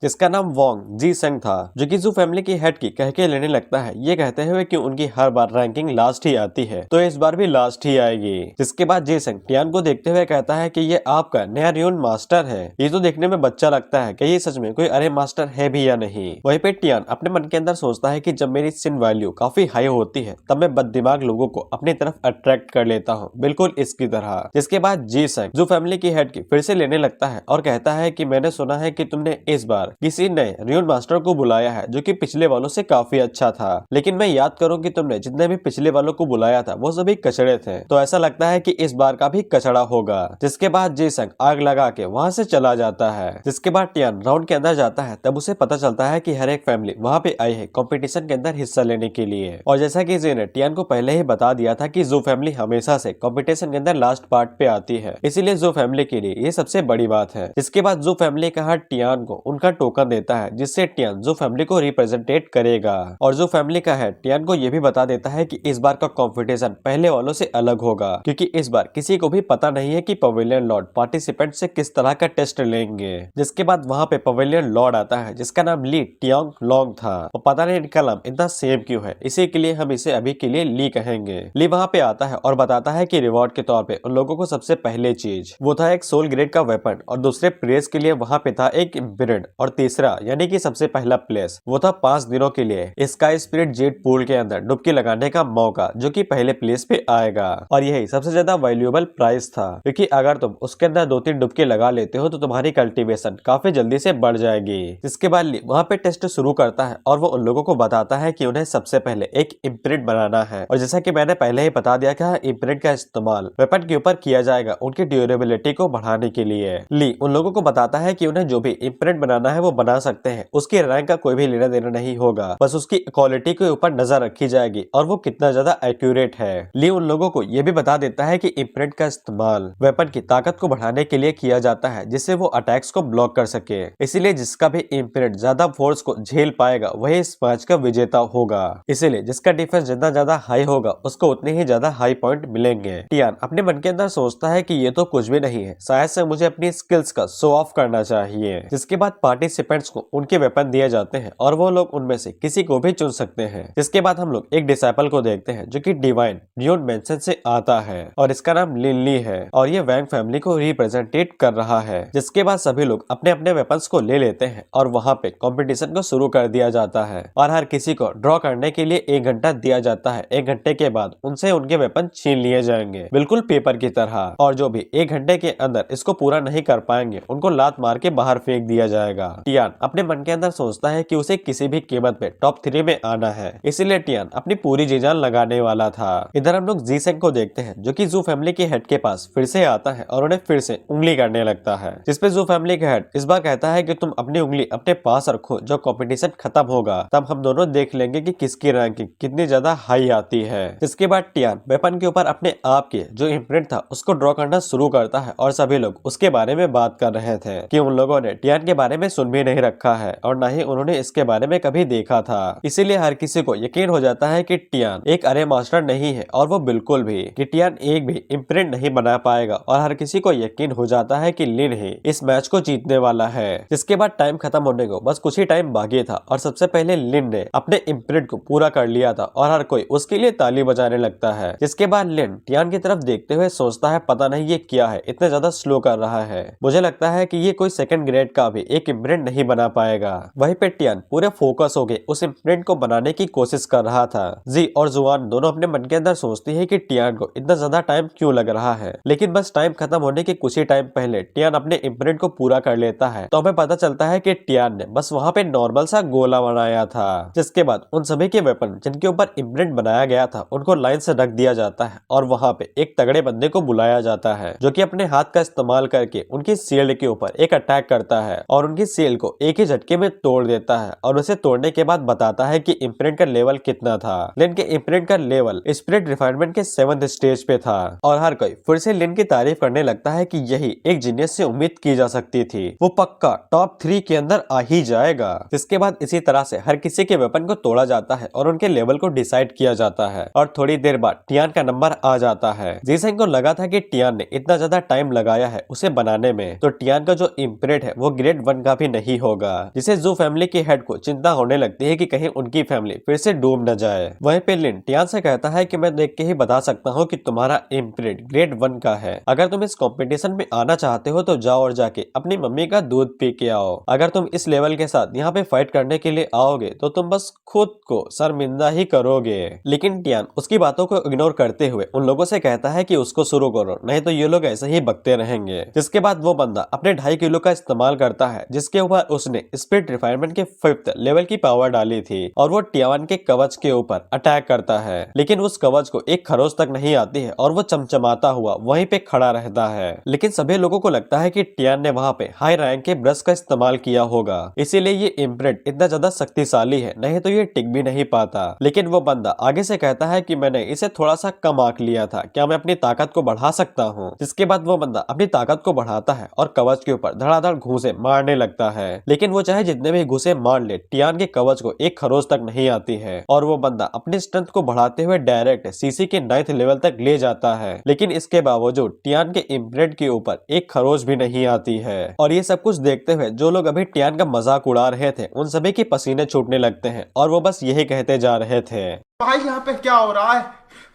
जिसका नाम वोंग जी सेंग था, जो कि जू फैमिली की हेड की कह के लेने लगता है, ये कहते हुए कि उनकी हर बार रैंकिंग लास्ट ही आती है तो इस बार भी लास्ट ही आएगी। जिसके बाद जी सेंग टियान को देखते हुए कहता है कि ये आपका नया रियून मास्टर है, ये तो देखने में बच्चा लगता है, कि ये सच में कोई अरे मास्टर है भी या नहीं। वहीं पे टियान अपने मन के अंदर सोचता है कि जब मेरी सिन वैल्यू काफी हाई होती है तब मैं बददिमाग लोगों को अपनी तरफ अट्रैक्ट कर लेता हूँ, बिल्कुल इसकी तरह। जिसके बाद जी सेंग जू फैमिली की हेड की फिर से लेने लगता है और कहता है कि मैंने सुना है कि तुमने इस बार किसी नए रियून मास्टर को बुलाया है जो कि पिछले वालों से काफी अच्छा था, लेकिन मैं याद करूं कि तुमने जितने भी पिछले वालों को बुलाया था वो सभी कचड़े थे, तो ऐसा लगता है कि इस बार का भी कचड़ा होगा। जिसके बाद जी सेंग आग लगा के वहाँ से चला जाता है। जिसके बाद टियान राउंड के अंदर जाता है तब उसे पता चलता है कि हर एक फैमिली वहाँ पे आई है कॉम्पिटिशन के अंदर हिस्सा लेने के लिए, और जैसा की जी ने टियान को पहले ही बता दिया था कि जू फैमिली हमेशा से कॉम्पिटिशन के अंदर लास्ट पार्ट पे आती है, इसीलिए जू फैमिली के लिए ये सबसे बड़ी बात है। जिसके बाद जू फैमिली का हाथ टियान को उनका टोकन देता है जिससे टियान जू फैमिली को रिप्रेजेंटेट करेगा, और जू फैमिली का हेड टियान को ये भी बता देता है कि इस बार का कंपटीशन पहले वालों से अलग होगा, क्योंकि इस बार किसी को भी पता नहीं है कि पवेलियन लॉर्ड पार्टिसिपेंट से किस तरह का टेस्ट लेंगे। जिसके बाद वहाँ पे पवेलियन लॉर्ड आता है जिसका नाम ली टियांग लॉन्ग था, और पता नहीं इनका नाम इतना सेम क्यों है, इसी के लिए हम इसे अभी के लिए ली कहेंगे। ली वहाँ पे आता है और बताता है कि रिवॉर्ड के तौर पे उन लोगों को सबसे पहले चीज वो था एक सोल ग्रेड का वेपन, और दूसरे प्रेस के लिए वहाँ पे था एक ब्रेड, और तीसरा यानी कि सबसे पहला प्लेस वो था 5 दिनों के लिए स्काई स्पिरिट जेट पूल के अंदर डुबकी लगाने का मौका, जो कि पहले प्लेस पे आएगा। और यही सबसे ज्यादा वैल्यूएबल प्राइस था, क्योंकि अगर तुम उसके अंदर 2-3 डुबकी लगा लेते हो तो तुम्हारी कल्टीवेशन काफी जल्दी से बढ़ जाएगी। इसके बाद ली वहाँ पे टेस्ट शुरू करता है और वो उन लोगों को बताता है कि उन्हें सबसे पहले एक इम्प्रिंट बनाना है। और जैसा कि मैंने पहले ही बता दिया कि इम्प्रिंट का इस्तेमाल वेपन के ऊपर किया जाएगा उनकी ड्यूरेबिलिटी को बढ़ाने के लिए। ली उन लोगों को बताता है कि उन्हें जो भी इम्प्रिंट बनाना है वो बना सकते हैं, उसकी रैंक का कोई भी लेना देना नहीं होगा, बस उसकी क्वालिटी के ऊपर नजर रखी जाएगी और वो कितना ज्यादा एक्यूरेट है। ली उन लोगों को ये भी बता देता है कि इम्प्रिंट का इस्तेमाल वेपन की ताकत को बढ़ाने के लिए किया जाता है, जिससे वो अटैक्स को ब्लॉक कर सके। इसीलिए जिसका भी इम्प्रिंट ज्यादा फोर्स को झेल पाएगा वही इस मैच का विजेता होगा। इसीलिए जिसका डिफेंस जितना ज्यादा हाई होगा उसको उतने ही ज्यादा हाई पॉइंट मिलेंगे। टियान अपने मन के अंदर सोचता है कि ये तो कुछ भी नहीं है, शायद से मुझे अपनी स्किल्स का शो ऑफ करना चाहिए। जिसके बाद पार्टिसिपेंट्स को उनके वेपन दिए जाते हैं और वो लोग उनमें से किसी को भी चुन सकते हैं। जिसके बाद हम लोग एक डिसाइपल को देखते हैं जो कि डिवाइन न्यून मेंशन से आता है और इसका नाम लिनली है और ये वैंग फैमिली को रिप्रेजेंटेट कर रहा है। जिसके बाद सभी लोग अपने अपने वेपन्स को ले लेते हैं और वहाँ पे कंपटीशन को शुरू कर दिया जाता है और हर किसी को ड्रॉ करने के लिए 1 घंटा दिया जाता है। 1 घंटे के बाद उनसे उनके वेपन छीन लिए जाएंगे, बिल्कुल पेपर की तरह। और जो भी 1 घंटे के अंदर इसको पूरा नहीं कर पाएंगे उनको लात मार के बाहर फेंक दिया जाएगा। टियान अपने मन के अंदर सोचता है कि उसे किसी भी कीमत पे टॉप 3 में आना है, इसीलिए टियान अपनी पूरी जी जान लगाने वाला था। इधर हम लोग जीसेंग को देखते हैं जो कि जू फैमिली के हेड के पास फिर से आता है और उन्हें फिर से उंगली करने लगता है। जिसपे जू फैमिली का हेड इस बार कहता है कि तुम अपनी उंगली अपने पास रखो, जो कंपटीशन खत्म होगा तब हम दोनों देख लेंगे कि किसकी रैंकिंग कितनी ज्यादा हाई आती है। इसके बाद टियान वेपन के ऊपर अपने आप के जो इम्प्रिंट था उसको ड्रॉ करना शुरू करता है और सभी लोग उसके बारे में बात कर रहे थे कि उन लोगों ने टियान के बारे में सुन भी नहीं रखा है और न ही उन्होंने इसके बारे में कभी देखा था। इसीलिए हर किसी को यकीन हो जाता है कि टियान एक अरे मास्टर नहीं है और वो बिल्कुल भी कि टियान एक भी इम्प्रिंट नहीं बना पाएगा और हर किसी को यकीन हो जाता है कि लिन ही इस मैच को जीतने वाला है। जिसके बाद टाइम खत्म होने को बस कुछ ही टाइम बाकी था और सबसे पहले लिन ने अपने इम्प्रिंट को पूरा कर लिया था और हर कोई उसके लिए ताली बजाने लगता है। जिसके बाद लिन टियान की तरफ देखते हुए सोचता है पता नहीं ये क्या है, इतने ज्यादा स्लो कर रहा है, मुझे लगता है कि ये कोई सेकंड ग्रेड का भी एक इम्प्रिंट नहीं बना पाएगा। वहीं पे टियान पूरे फोकस हो गए उस इम्प्रिंट को बनाने की कोशिश कर रहा था। जी और जुआन दोनों अपने मन के अंदर सोचती है कि टियान को इतना ज्यादा टाइम क्यों लग रहा है, लेकिन बस टाइम खत्म होने के कुछ ही टाइम पहले टियान अपने इम्प्रिंट को पूरा कर लेता है तो हमें पता चलता है कि टियान ने बस वहाँ पे नॉर्मल सा गोला बनाया था। जिसके बाद उन सभी के वेपन जिनके ऊपर इम्प्रिंट बनाया गया था उनको लाइन से रख दिया जाता है और वहाँ पे एक तगड़े बंदे को बुलाया जाता है जो कि अपने हाथ का इस्तेमाल करके उनकी शील्ड के ऊपर एक अटैक करता है और उनकी शील्ड को एक ही झटके में तोड़ देता है और उसे तोड़ने के बाद बताता है कि इम्प्रिंट का लेवल कितना था। लिन के इम्प्रिंट का लेवल स्पिरिट रिफाइनमेंट के 7th स्टेज पे था और हर कोई फिर से लिन की तारीफ करने लगता है कि यही एक जीनियस से उम्मीद की जा सकती थी, वो पक्का टॉप 3 के अंदर आ ही जाएगा। जिसके बाद इसी तरह से हर किसी के वेपन को तोड़ा जाता है और उनके लेवल को डिसाइड किया जाता है और थोड़ी देर बाद टियान का नंबर आ जाता है। जीसेंग को लगा था कि टियान ने इतना ज्यादा टाइम लगाया है उसे बनाने में तो टियान का जो इम्प्रिंट है वो ग्रेड 1 का भी नहीं होगा, जिसे जू फैमिली के हेड को चिंता होने लगती है कि कहीं उनकी फैमिली फिर से डूब न जाए। वहीं पे लिन टियान से कहता है कि मैं देख के ही बता सकता हूँ कि तुम्हारा इम्प्रिंट ग्रेड 1 का है, अगर तुम इस कंपटीशन में आना चाहते हो तो जाओ और जाके अपनी मम्मी का दूध पी के आओ, अगर तुम इस लेवल के साथ यहाँ पे फाइट करने के लिए आओगे तो तुम बस खुद को शर्मिंदा ही करोगे। लेकिन टियान उसकी बातों को इग्नोर करते हुए उन लोगों से कहता है कि उसको शुरू करो, नहीं तो ये लोग ऐसे ही बकते रहेंगे। जिसके बाद वो बंदा अपने 2.5 किलो का इस्तेमाल करता है जिसके ऊपर उसने स्पिरिट रिफाइनमेंट के 5th लेवल की पावर डाली थी और वो टियान के कवच के ऊपर अटैक करता है, लेकिन उस कवच को एक खरोच तक नहीं आती है और वो चमचमाता हुआ वहीं पे खड़ा रहता है। लेकिन सभी लोगों को लगता है कि टियान ने वहाँ पे हाई रैंक के ब्रश का इस्तेमाल किया होगा, इसीलिए ये इम्प्रिंट इतना ज्यादा शक्तिशाली है, नहीं तो ये टिक भी नहीं पाता। लेकिन वो बंदा आगे से कहता है कि मैंने इसे थोड़ा सा कम आंक लिया था, क्या मैं अपनी ताकत को बढ़ा सकता हूँ। जिसके बाद वो बंदा अपनी ताकत को बढ़ाता है और कवच के ऊपर धड़ाधड़ घूंसे मारने लगता है, लेकिन वो चाहे जितने भी घूंसे मार ले टियान के कवच को एक खरोच तक नहीं आती है और वो बंदा अपनी स्ट्रेंथ को बढ़ाते हुए डायरेक्ट सीसी के 9th लेवल तक ले जाता है, लेकिन इसके बावजूद टियान के इम्प्रिंट के ऊपर एक खरोच भी नहीं आती है। और ये सब कुछ देखते हुए जो लोग अभी टियान का मजाक उड़ा रहे थे उन सभी के पसीने छूटने लगते हैं और वो बस यही कहते जा रहे थे, भाई यहाँ पे क्या हो रहा है,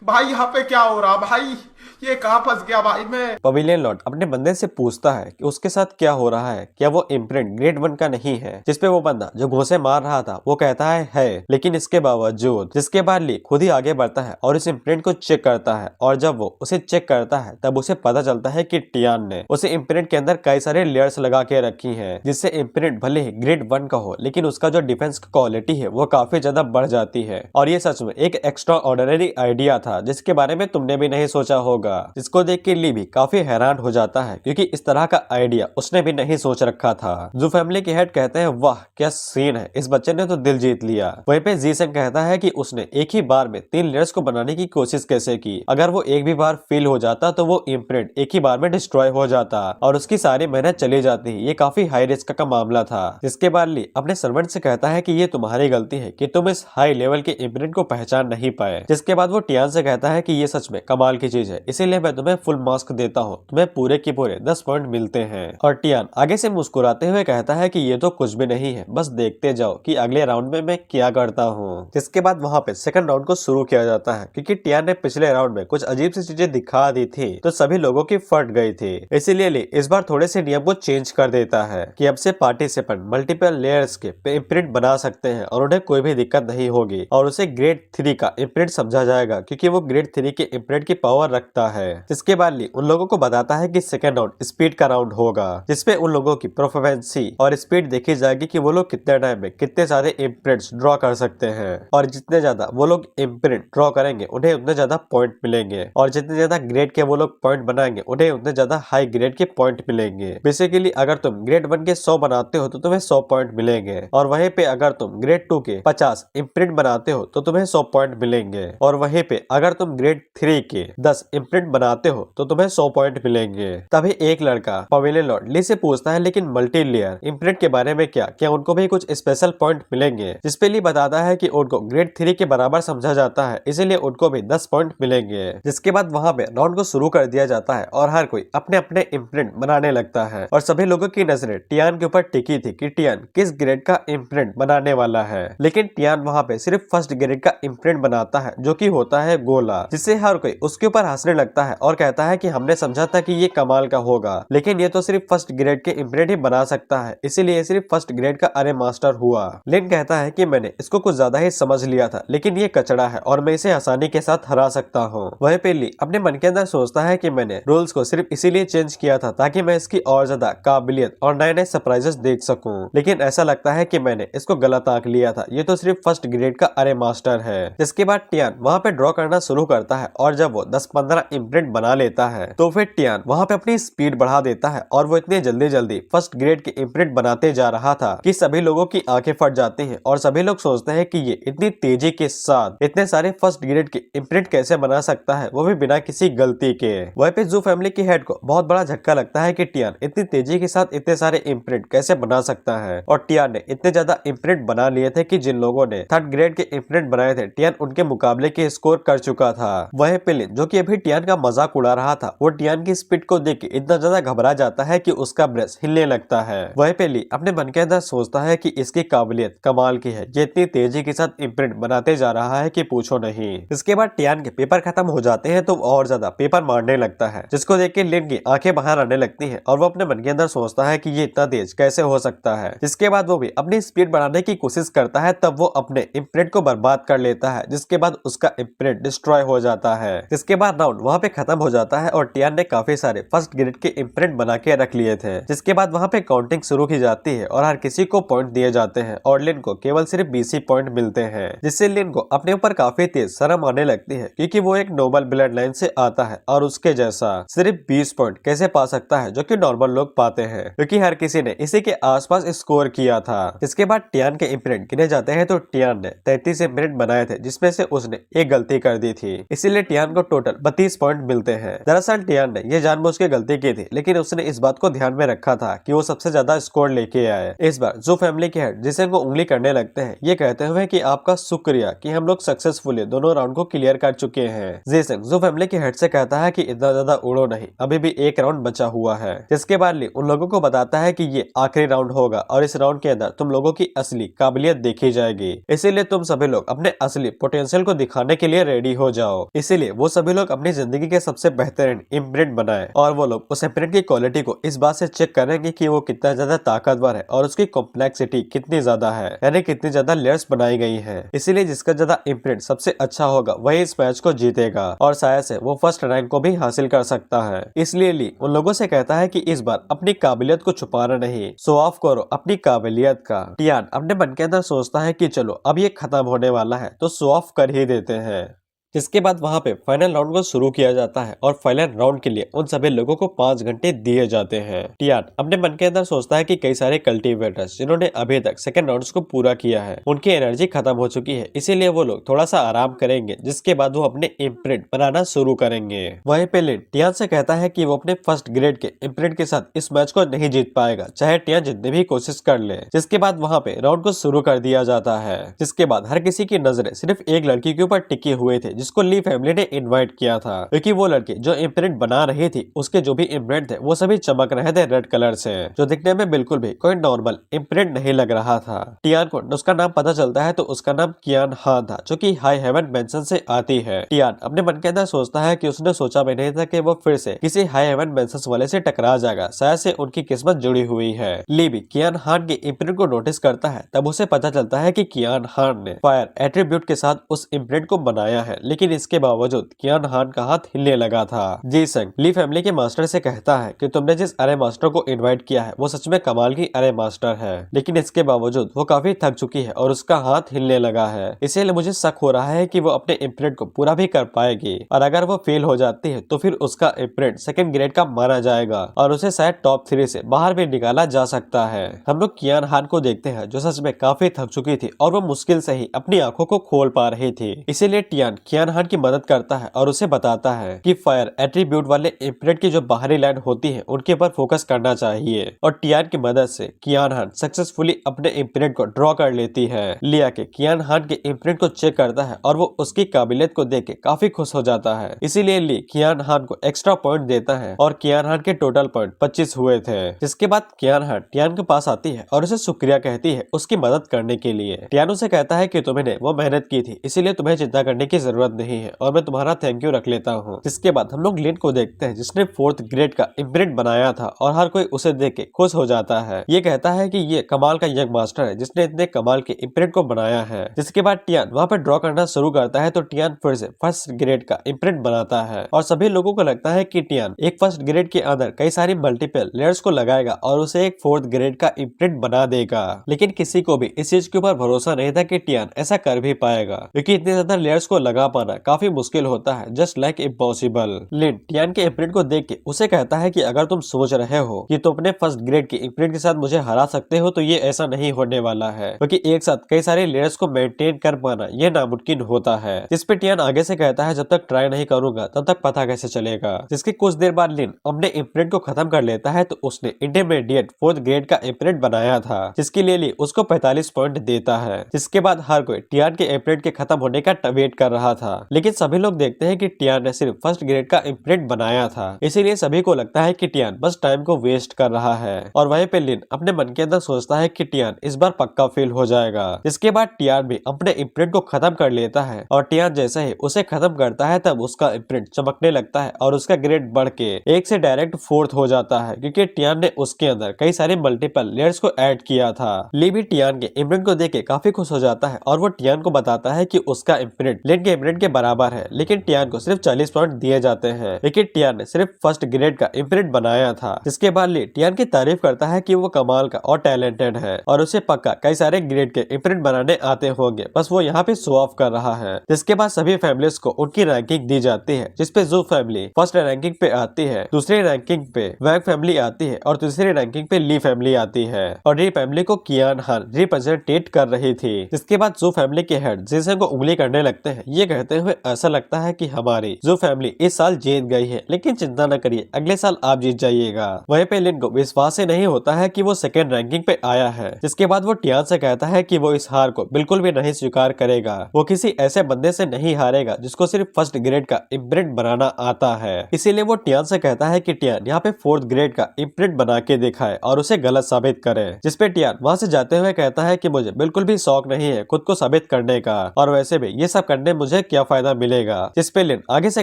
भाई यहाँ पे क्या हो रहा है, भाई ये कहाँ फंस गया भाई मैं। पवेलियन लॉर्ड अपने बंदे से पूछता है कि उसके साथ क्या हो रहा है, क्या वो इम्प्रिंट ग्रेड 1 का नहीं है। जिसपे वो बंदा जो घूंसे मार रहा था वो कहता है लेकिन इसके बावजूद। जिसके बाद ली खुद ही आगे बढ़ता है और इस इम्प्रिंट को चेक करता है, और जब वो उसे चेक करता है तब उसे पता चलता है कि टियान ने उसे इम्प्रिंट के अंदर कई सारे लेयर्स लगा के रखी है, जिससे इम्प्रिंट भले ही ग्रेड 1 का हो लेकिन उसका जो डिफेंस क्वालिटी है वो काफी ज्यादा बढ़ जाती है। और ये सच में एक एक्स्ट्रा ऑर्डिनरी आइडिया था जिसके बारे में तुमने भी नहीं सोचा होगा। जिसको देख के ली भी काफी हैरान हो जाता है क्योंकि इस तरह का आइडिया उसने भी नहीं सोच रखा था। जो फैमिली के हेड कहते हैं वाह क्या सीन है, इस बच्चे ने तो दिल जीत लिया। वहीं पे जीसन कहता है कि उसने एक ही बार में 3 लेयर्स को बनाने की कोशिश कैसे की, अगर वो एक भी बार फेल हो जाता तो वो इम्प्रिंट एक ही बार में डिस्ट्रॉय हो जाता और उसकी सारी मेहनत चली जाती। ये काफी हाई रिस्क का मामला था। जिसके बाद ली अपने सर्वेंट से कहता है कि ये तुम्हारी गलती है कि तुम इस हाई लेवल के इम्प्रिंट को पहचान नहीं पाए। जिसके बाद वो टियान से कहता है कि ये सच में कमाल की चीज है, इसीलिए मैं तुम्हें फुल मार्क्स देता हूँ, तुम्हें पूरे के पूरे 10 पॉइंट मिलते हैं। और टियान आगे से मुस्कुराते हुए कहता है कि ये तो कुछ भी नहीं है, बस देखते जाओ कि अगले राउंड में मैं क्या करता हूँ। जिसके बाद वहाँ पे सेकंड राउंड को शुरू किया जाता है क्योंकि टियान ने पिछले राउंड में कुछ अजीब सी चीजें दिखा दी थी तो सभी लोगों की फट गई थी। इसीलिए ली इस बार थोड़े से नियम को चेंज कर देता है कि अब से पार्टिसिपेंट मल्टीपल लेयर्स के इम्प्रिंट बना सकते हैं और उन्हें कोई भी दिक्कत नहीं होगी, और उसे ग्रेड 3 का इम्प्रिंट समझा जाएगा क्योंकि वो ग्रेड 3 के इम्प्रिंट की पावर रखता है। जिसके बाद ली उन लोगों को बताता है कि सेकंड राउंड स्पीड का राउंड होगा, जिसपे उन लोगों की प्रोफिशिएंसी और स्पीड देखी जाएगी कि वो लोग कितने टाइम में कितने सारे इम्प्रिंट्स ड्रॉ कर सकते हैं, और जितने ज्यादा वो लोग इम्प्रिंट ड्रॉ करेंगे उन्हें उतने ज्यादा पॉइंट मिलेंगे, और जितने ज्यादा ग्रेड के वो लोग पॉइंट बनाएंगे उन्हें उतने ज्यादा हाई ग्रेड के पॉइंट मिलेंगे। बेसिकली अगर तुम ग्रेड 1 के 100 बनाते हो तो तुम्हें 100 पॉइंट मिलेंगे, और वहीं पे अगर तुम ग्रेड 2 के 50 इम्प्रिंट बनाते हो तो तुम्हें 100 पॉइंट मिलेंगे, और वहीं पे अगर तुम ग्रेड 3 के 10 इम्प्रिंट बनाते हो तो तुम्हें 100 पॉइंट मिलेंगे। तभी एक लड़का पवेलियन लॉर्ड ली से पूछता है लेकिन मल्टी लेयर इम्प्रिंट के बारे में क्या उनको भी कुछ स्पेशल पॉइंट मिलेंगे। जिसपे ली बताता है कि उनको ग्रेड 3 के बराबर समझा जाता है, इसीलिए उनको भी 10 पॉइंट मिलेंगे। जिसके बाद वहाँ पे राउंड को शुरू कर दिया जाता है और हर कोई अपने अपने इम्प्रिंट बनाने लगता है, और सभी लोगों की नजरें टियान के ऊपर टिकी थी कि टियान किस ग्रेड का इम्प्रिंट बनाने वाला है। लेकिन टियान वहाँ पे सिर्फ फर्स्ट ग्रेड का इम्प्रिंट बनाता है जो कि होता है गोला, जिससे हर कोई उसके ऊपर हंसने लगता है और कहता है कि हमने समझा था कि ये कमाल का होगा, लेकिन ये तो सिर्फ फर्स्ट ग्रेड के इम्प्रिंट ही बना सकता है, इसीलिए सिर्फ फर्स्ट ग्रेड का अरे मास्टर हुआ। लिन कहता है कि मैंने इसको कुछ ज्यादा ही समझ लिया था, लेकिन ये कचड़ा है और मैं इसे आसानी के साथ हरा सकता हूँ। वहीं पे ली अपने मन के अंदर सोचता है कि मैंने रूल्स को सिर्फ इसीलिए चेंज किया था ताकि मैं इसकी और ज्यादा काबिलियत और नए नए सरप्राइजेस देख सकूं, लेकिन ऐसा लगता है कि मैंने इसको गलत आंक लिया था, ये तो सिर्फ फर्स्ट ग्रेड का अरे मास्टर है। जिसके बाद टियान वहाँ पे ड्रॉ करना शुरू करता है, और जब वो 10-15 इम्प्रिंट बना लेता है तो फिर टियान वहाँ पे अपनी स्पीड बढ़ा देता है, और वो इतने जल्दी फर्स्ट ग्रेड के इम्प्रिंट बनाते जा रहा था कि सभी लोगों की आंखें फट जाती हैं, और सभी लोग सोचते हैं कि ये इतनी तेजी के साथ इतने सारे फर्स्ट ग्रेड के इम्प्रिंट कैसे बना सकता है, वो भी बिना किसी गलती के। वहीं पे जू फैमिली की हेड को बहुत बड़ा झटका लगता है कि टियान इतनी तेजी के साथ इतने सारे इम्प्रिंट कैसे बना सकता है, और टियान ने इतने ज्यादा इम्प्रिंट बना लिए थे कि जिन लोगों ने थर्ड ग्रेड के इम्प्रिंट बनाए थे टियान उनके मुकाबले के स्कोर कर चुका था। वहीं पे लिन जो कि अभी टियान का मजाक उड़ा रहा था, वो टियान की स्पीड को देख के इतना ज्यादा घबरा जाता है कि उसका ब्रेस्ट हिलने लगता है। वहीं पे ली अपने मन के अंदर सोचता है कि इसकी काबिलियत कमाल की है, ये इतनी तेजी के साथ इम्प्रिंट बनाते जा रहा है कि पूछो नहीं। इसके बाद टियान के पेपर खत्म हो जाते हैं तो और ज्यादा पेपर मारने लगता है, जिसको देख के लिन की आंखें बाहर आने लगती हैं, और वो अपने मन के अंदर सोचता है कि ये इतना तेज कैसे हो सकता है। जिसके बाद वो भी अपनी स्पीड बढ़ाने की कोशिश करता है, तब वो अपने इम्प्रिंट को बर्बाद कर लेता है, जिसके बाद उसका इम्प्रिंट डिस्ट्रॉय हो जाता है। जिसके बाद राउंड वहाँ पे खत्म हो जाता है और टियान ने काफी सारे फर्स्ट ग्रेड के इम्प्रिंट बना के रख लिए थे। जिसके बाद वहाँ पे काउंटिंग शुरू की जाती है और हर किसी को पॉइंट दिए जाते हैं, और लिन को केवल सिर्फ 20 ही पॉइंट मिलते हैं, जिससे लिन को अपने ऊपर काफी तेज शर्म आने लगती है क्योंकि वो एक नोबल ब्लड लाइन से आता है और उसके जैसा सिर्फ 20 पॉइंट कैसे पा सकता है जो कि नॉर्मल लोग पाते हैं, क्योंकि हर किसी ने इसी के आसपास स्कोर किया था। इसके बाद टियान के इम्प्रिंट गिने जाते हैं तो टियान ने 33 इम्प्रिंट बनाए थे, जिसमें से उसने एक गलती कर दी थी, इसीलिए टियान को टोटल 32 पॉइंट मिलते हैं। दरअसल टियान ने यह जानबूझ के गलती की थी, लेकिन उसने इस बात को ध्यान में रखा था कि वो सबसे ज्यादा स्कोर लेके आए। इस बार जो फैमिली के हेड जिसे वो उंगली करने लगते हैं, ये कहते हुए कि आपका शुक्रिया कि हम लोग सक्सेसफुली दोनों राउंड को क्लियर कर चुके हैं। जेसन जो फैमिली के हेड से कहता है कि इतना ज्यादा उड़ो नहीं, अभी भी एक राउंड बचा हुआ है। जिसके बाद ली उन लोगों को बताता है कि ये आखिरी राउंड होगा और इस राउंड के अंदर तुम लोगों की असली काबिलियत देखी जाएगी, इसीलिए तुम सभी लोग अपने असली पोटेंशियल को दिखाने के लिए रेडी हो जाओ। इसीलिए वो सभी लोग अपनी जिंदगी के सबसे बेहतरीन इम्प्रिंट बनाए और वो लोग उस इम्प्रिंट की क्वालिटी को इस बात से चेक करेंगे कि वो कितना ज्यादा ताकतवर है और उसकी कॉम्प्लेक्सिटी कितनी ज्यादा है, यानी कितनी ज्यादा लेयर्स बनाई गई है। इसीलिए जिसका ज्यादा इम्प्रिंट सबसे अच्छा होगा वही इस मैच को जीतेगा और शायद से वो फर्स्ट रैंक को भी हासिल कर सकता है। इसलिए ली उन लोगों से कहता है कि इस बार अपनी काबिलियत को छुपाना नहीं, शो ऑफ करो अपनी काबिलियत का। टियान अपने मन के अंदर सोचता है कि चलो अब ये खत्म होने वाला है तो शो ऑफ कर ही देते हैं। जिसके बाद वहां पे फाइनल राउंड को शुरू किया जाता है और फाइनल राउंड के लिए उन सभी लोगों को 5 घंटे दिए जाते हैं। टियान अपने मन के अंदर सोचता है कि कई सारे कल्टीवेटर्स जिन्होंने अभी तक सेकंड राउंड को पूरा किया है उनकी एनर्जी खत्म हो चुकी है, इसीलिए वो लोग थोड़ा सा आराम करेंगे जिसके बाद वो अपने इम्प्रिंट बनाना शुरू करेंगे। वहीं पे लिन टियान से कहता है कि वो अपने फर्स्ट ग्रेड के इम्प्रिंट के साथ इस मैच को नहीं जीत पाएगा चाहे टियान जितनी भी कोशिश कर ले। जिसके बाद वहाँ पे राउंड को शुरू कर दिया जाता है। जिसके बाद हर किसी की नजरें सिर्फ एक लड़की के ऊपर टिकी हुए थे जिसको ली फैमिली ने इनवाइट किया था, क्योंकि वो लड़की जो इम्प्रिंट बना रही थी उसके जो भी इम्प्रिंट थे वो सभी चमक रहे थे रेड कलर से, जो दिखने में बिल्कुल भी कोई नॉर्मल इम्प्रिंट नहीं लग रहा था। टियान को उसका नाम पता चलता है तो उसका नाम कियान हान था जो कि हाई हेवन मेंशन से आती है। टियान अपने मन के अंदर सोचता है कि उसने सोचा भी नहीं था कि वो फिर से किसी हाई हेवन मेंशन वाले से टकरा जाएगा, शायद से उनकी किस्मत जुड़ी हुई है। ली भी कियान हान के इम्प्रिंट को नोटिस करता है, तब उसे पता चलता है कि कियान हान ने फायर एट्रीब्यूट के साथ उस इम्प्रिंट को बनाया है, लेकिन इसके बावजूद कियान हान का हाथ हिलने लगा था। जी संग ली फैमिली के मास्टर से कहता है कि तुमने जिस अरे मास्टर को इनवाइट किया है वो सच में कमाल की अरे मास्टर है, लेकिन इसके बावजूद वो काफी थक चुकी है और उसका हाथ हिलने लगा है, इसीलिए मुझे शक हो रहा है कि वो अपने इम्प्रिंट को पूरा भी कर पाएगी और अगर वो फेल हो जाती है तो फिर उसका इम्प्रिंट सेकंड ग्रेड का माना जाएगा और उसे शायद टॉप 3 से बाहर भी निकाला जा सकता है। हम लोग कियान हान को देखते हैं जो सच में काफी थक चुकी थी और वो मुश्किल से ही अपनी आंखों को खोल पा रही थी, इसीलिए टियान कियान हान की मदद करता है और उसे बताता है कि फायर एट्रीब्यूट वाले इम्प्रिंट की जो बाहरी लाइन होती है उनके ऊपर फोकस करना चाहिए और टियान की मदद से कियान हान सक्सेसफुली अपने इम्प्रिंट को ड्रॉ कर लेती है। लिया के कियान हान के इम्प्रिंट को चेक करता है और वो उसकी काबिलियत को देख के काफी खुश हो जाता है, इसीलिए ली कियान हान को एक्स्ट्रा पॉइंट देता है और कियान हान के टोटल पॉइंट 25 हुए थे। जिसके बाद कियान हान टियान के पास आती है और उसे शुक्रिया कहती है उसकी मदद करने के लिए। टियान उसे कहता है कि तुमने वो मेहनत की थी इसीलिए तुम्हें चिंता करने की जरूरत नहीं है और मैं तुम्हारा थैंक यू रख लेता हूँ। जिसके बाद हम लोग लिन को देखते हैं जिसने 4th ग्रेड का इम्प्रिंट बनाया था और हर कोई उसे देख के खुश हो जाता है। ये कहता है कि ये कमाल का यंग मास्टर है जिसने इतने कमाल के इम्प्रिंट को बनाया है। जिसके बाद टियान वहाँ पे ड्रॉ करना शुरू करता है तो टियान फिर से फर्स्ट ग्रेड का इम्प्रिंट बनाता है और सभी लोगों को लगता है कि टियान एक फर्स्ट ग्रेड के अंदर कई सारी मल्टीपल लेयर्स को लगाएगा और उसे एक 4th ग्रेड का इम्प्रिंट बना देगा, लेकिन किसी को भी इस चीज के ऊपर भरोसा नहीं था कि टियान ऐसा कर भी पाएगा, क्योंकि इतने ज्यादा लेयर्स को लगा पाना काफी मुश्किल होता है, जस्ट लाइक इम्पॉसिबल। लिन टियान के इम्प्रिंट को देख के उसे कहता है कि अगर तुम सोच रहे हो कि तुम अपने फर्स्ट ग्रेड के इम्प्रिंट के साथ मुझे हरा सकते हो तो ये ऐसा नहीं होने वाला है, क्योंकि एक साथ कई सारे लेयर्स को मेंटेन कर पाना ये नामुमकिन होता है। जिस पे टियान आगे से कहता है जब तक ट्राई नहीं करूंगा तब तक पता कैसे चलेगा। जिसके कुछ देर बाद लिन अपने इम्प्रिंट को खत्म कर लेता है तो उसने इंटरमीडिएट 4th ग्रेड का इम्प्रिंट बनाया था, जिसके लिए ली उसको 45 पॉइंट देता है। जिसके बाद हर कोई टियान के इम्प्रिंट के खत्म होने का वेट कर रहा था, लेकिन सभी लोग देखते हैं कि टियान ने सिर्फ फर्स्ट ग्रेड का इम्प्रिंट बनाया था, इसीलिए सभी को लगता है कि टियान बस टाइम को वेस्ट कर रहा है। और वहीं पे लिन अपने मन के अंदर सोचता है कि टियान इस बार पक्का फेल हो जाएगा। इसके बाद टियान भी अपने इम्प्रिंट को खत्म कर लेता है और टियान जैसे ही उसे खत्म करता है तब उसका इम्प्रिंट चमकने लगता है और उसका ग्रेड बढ़ के 1 से डायरेक्ट 4th हो जाता है, क्योंकि टियान ने उसके अंदर कई सारे मल्टीपल लेयर्स को ऐड किया था। ली भी टियान के इम्प्रिंट को देख के काफी खुश हो जाता है और वो टियान को बताता है कि उसका इम्प्रिंट लिन के इम्प्रिंट के बराबर है, लेकिन टियान को सिर्फ 40 पॉइंट दिए जाते हैं, लेकिन टियान ने सिर्फ फर्स्ट ग्रेड का इम्प्रिंट बनाया था। जिसके बाद ली टियान की तारीफ करता है कि वो कमाल का और टैलेंटेड है और उसे पक्का कई सारे ग्रेड के इम्प्रिंट बनाने आते होंगे, बस वो यहाँ पे शो ऑफ कर रहा है। जिसके बाद सभी फैमिलीज को उनकी रैंकिंग दी जाती है, जिसपे जू फैमिली फर्स्ट रैंकिंग पे आती है, दूसरी रैंकिंग पे वैंग फैमिली आती है और तीसरी रैंकिंग पे ली फैमिली आती है और ली फैमिली को कियान हान रिप्रेजेंटेट कर रही थी। जिसके बाद जू फैमिली के हेड जिसे को उंगली करने लगते हैं, ये कहते हुए ऐसा लगता है कि हमारी जू फैमिली इस साल जीत गई है, लेकिन चिंता न करिए अगले साल आप जीत जाइएगा। वहीं पे लिन को विश्वास ही नहीं होता है कि वो सेकेंड रैंकिंग पे आया है। जिसके बाद वो टियान से कहता है कि वो इस हार को बिल्कुल भी नहीं स्वीकार करेगा, वो किसी ऐसे बंदे से नहीं हारेगा जिसको सिर्फ फर्स्ट ग्रेड का इम्प्रिंट बनाना आता है। इसीलिए वो टियान से कहता है कि टियान यहाँ पे 4th ग्रेड का इम्प्रिंट बना के दिखाए और उसे गलत साबित करे। जिसपे टियान वहाँ से जाते हुए कहता है कि मुझे बिल्कुल भी शौक नहीं है खुद को साबित करने का, और वैसे भी ये सब करने मुझे क्या फायदा मिलेगा। जिस पे लिन आगे से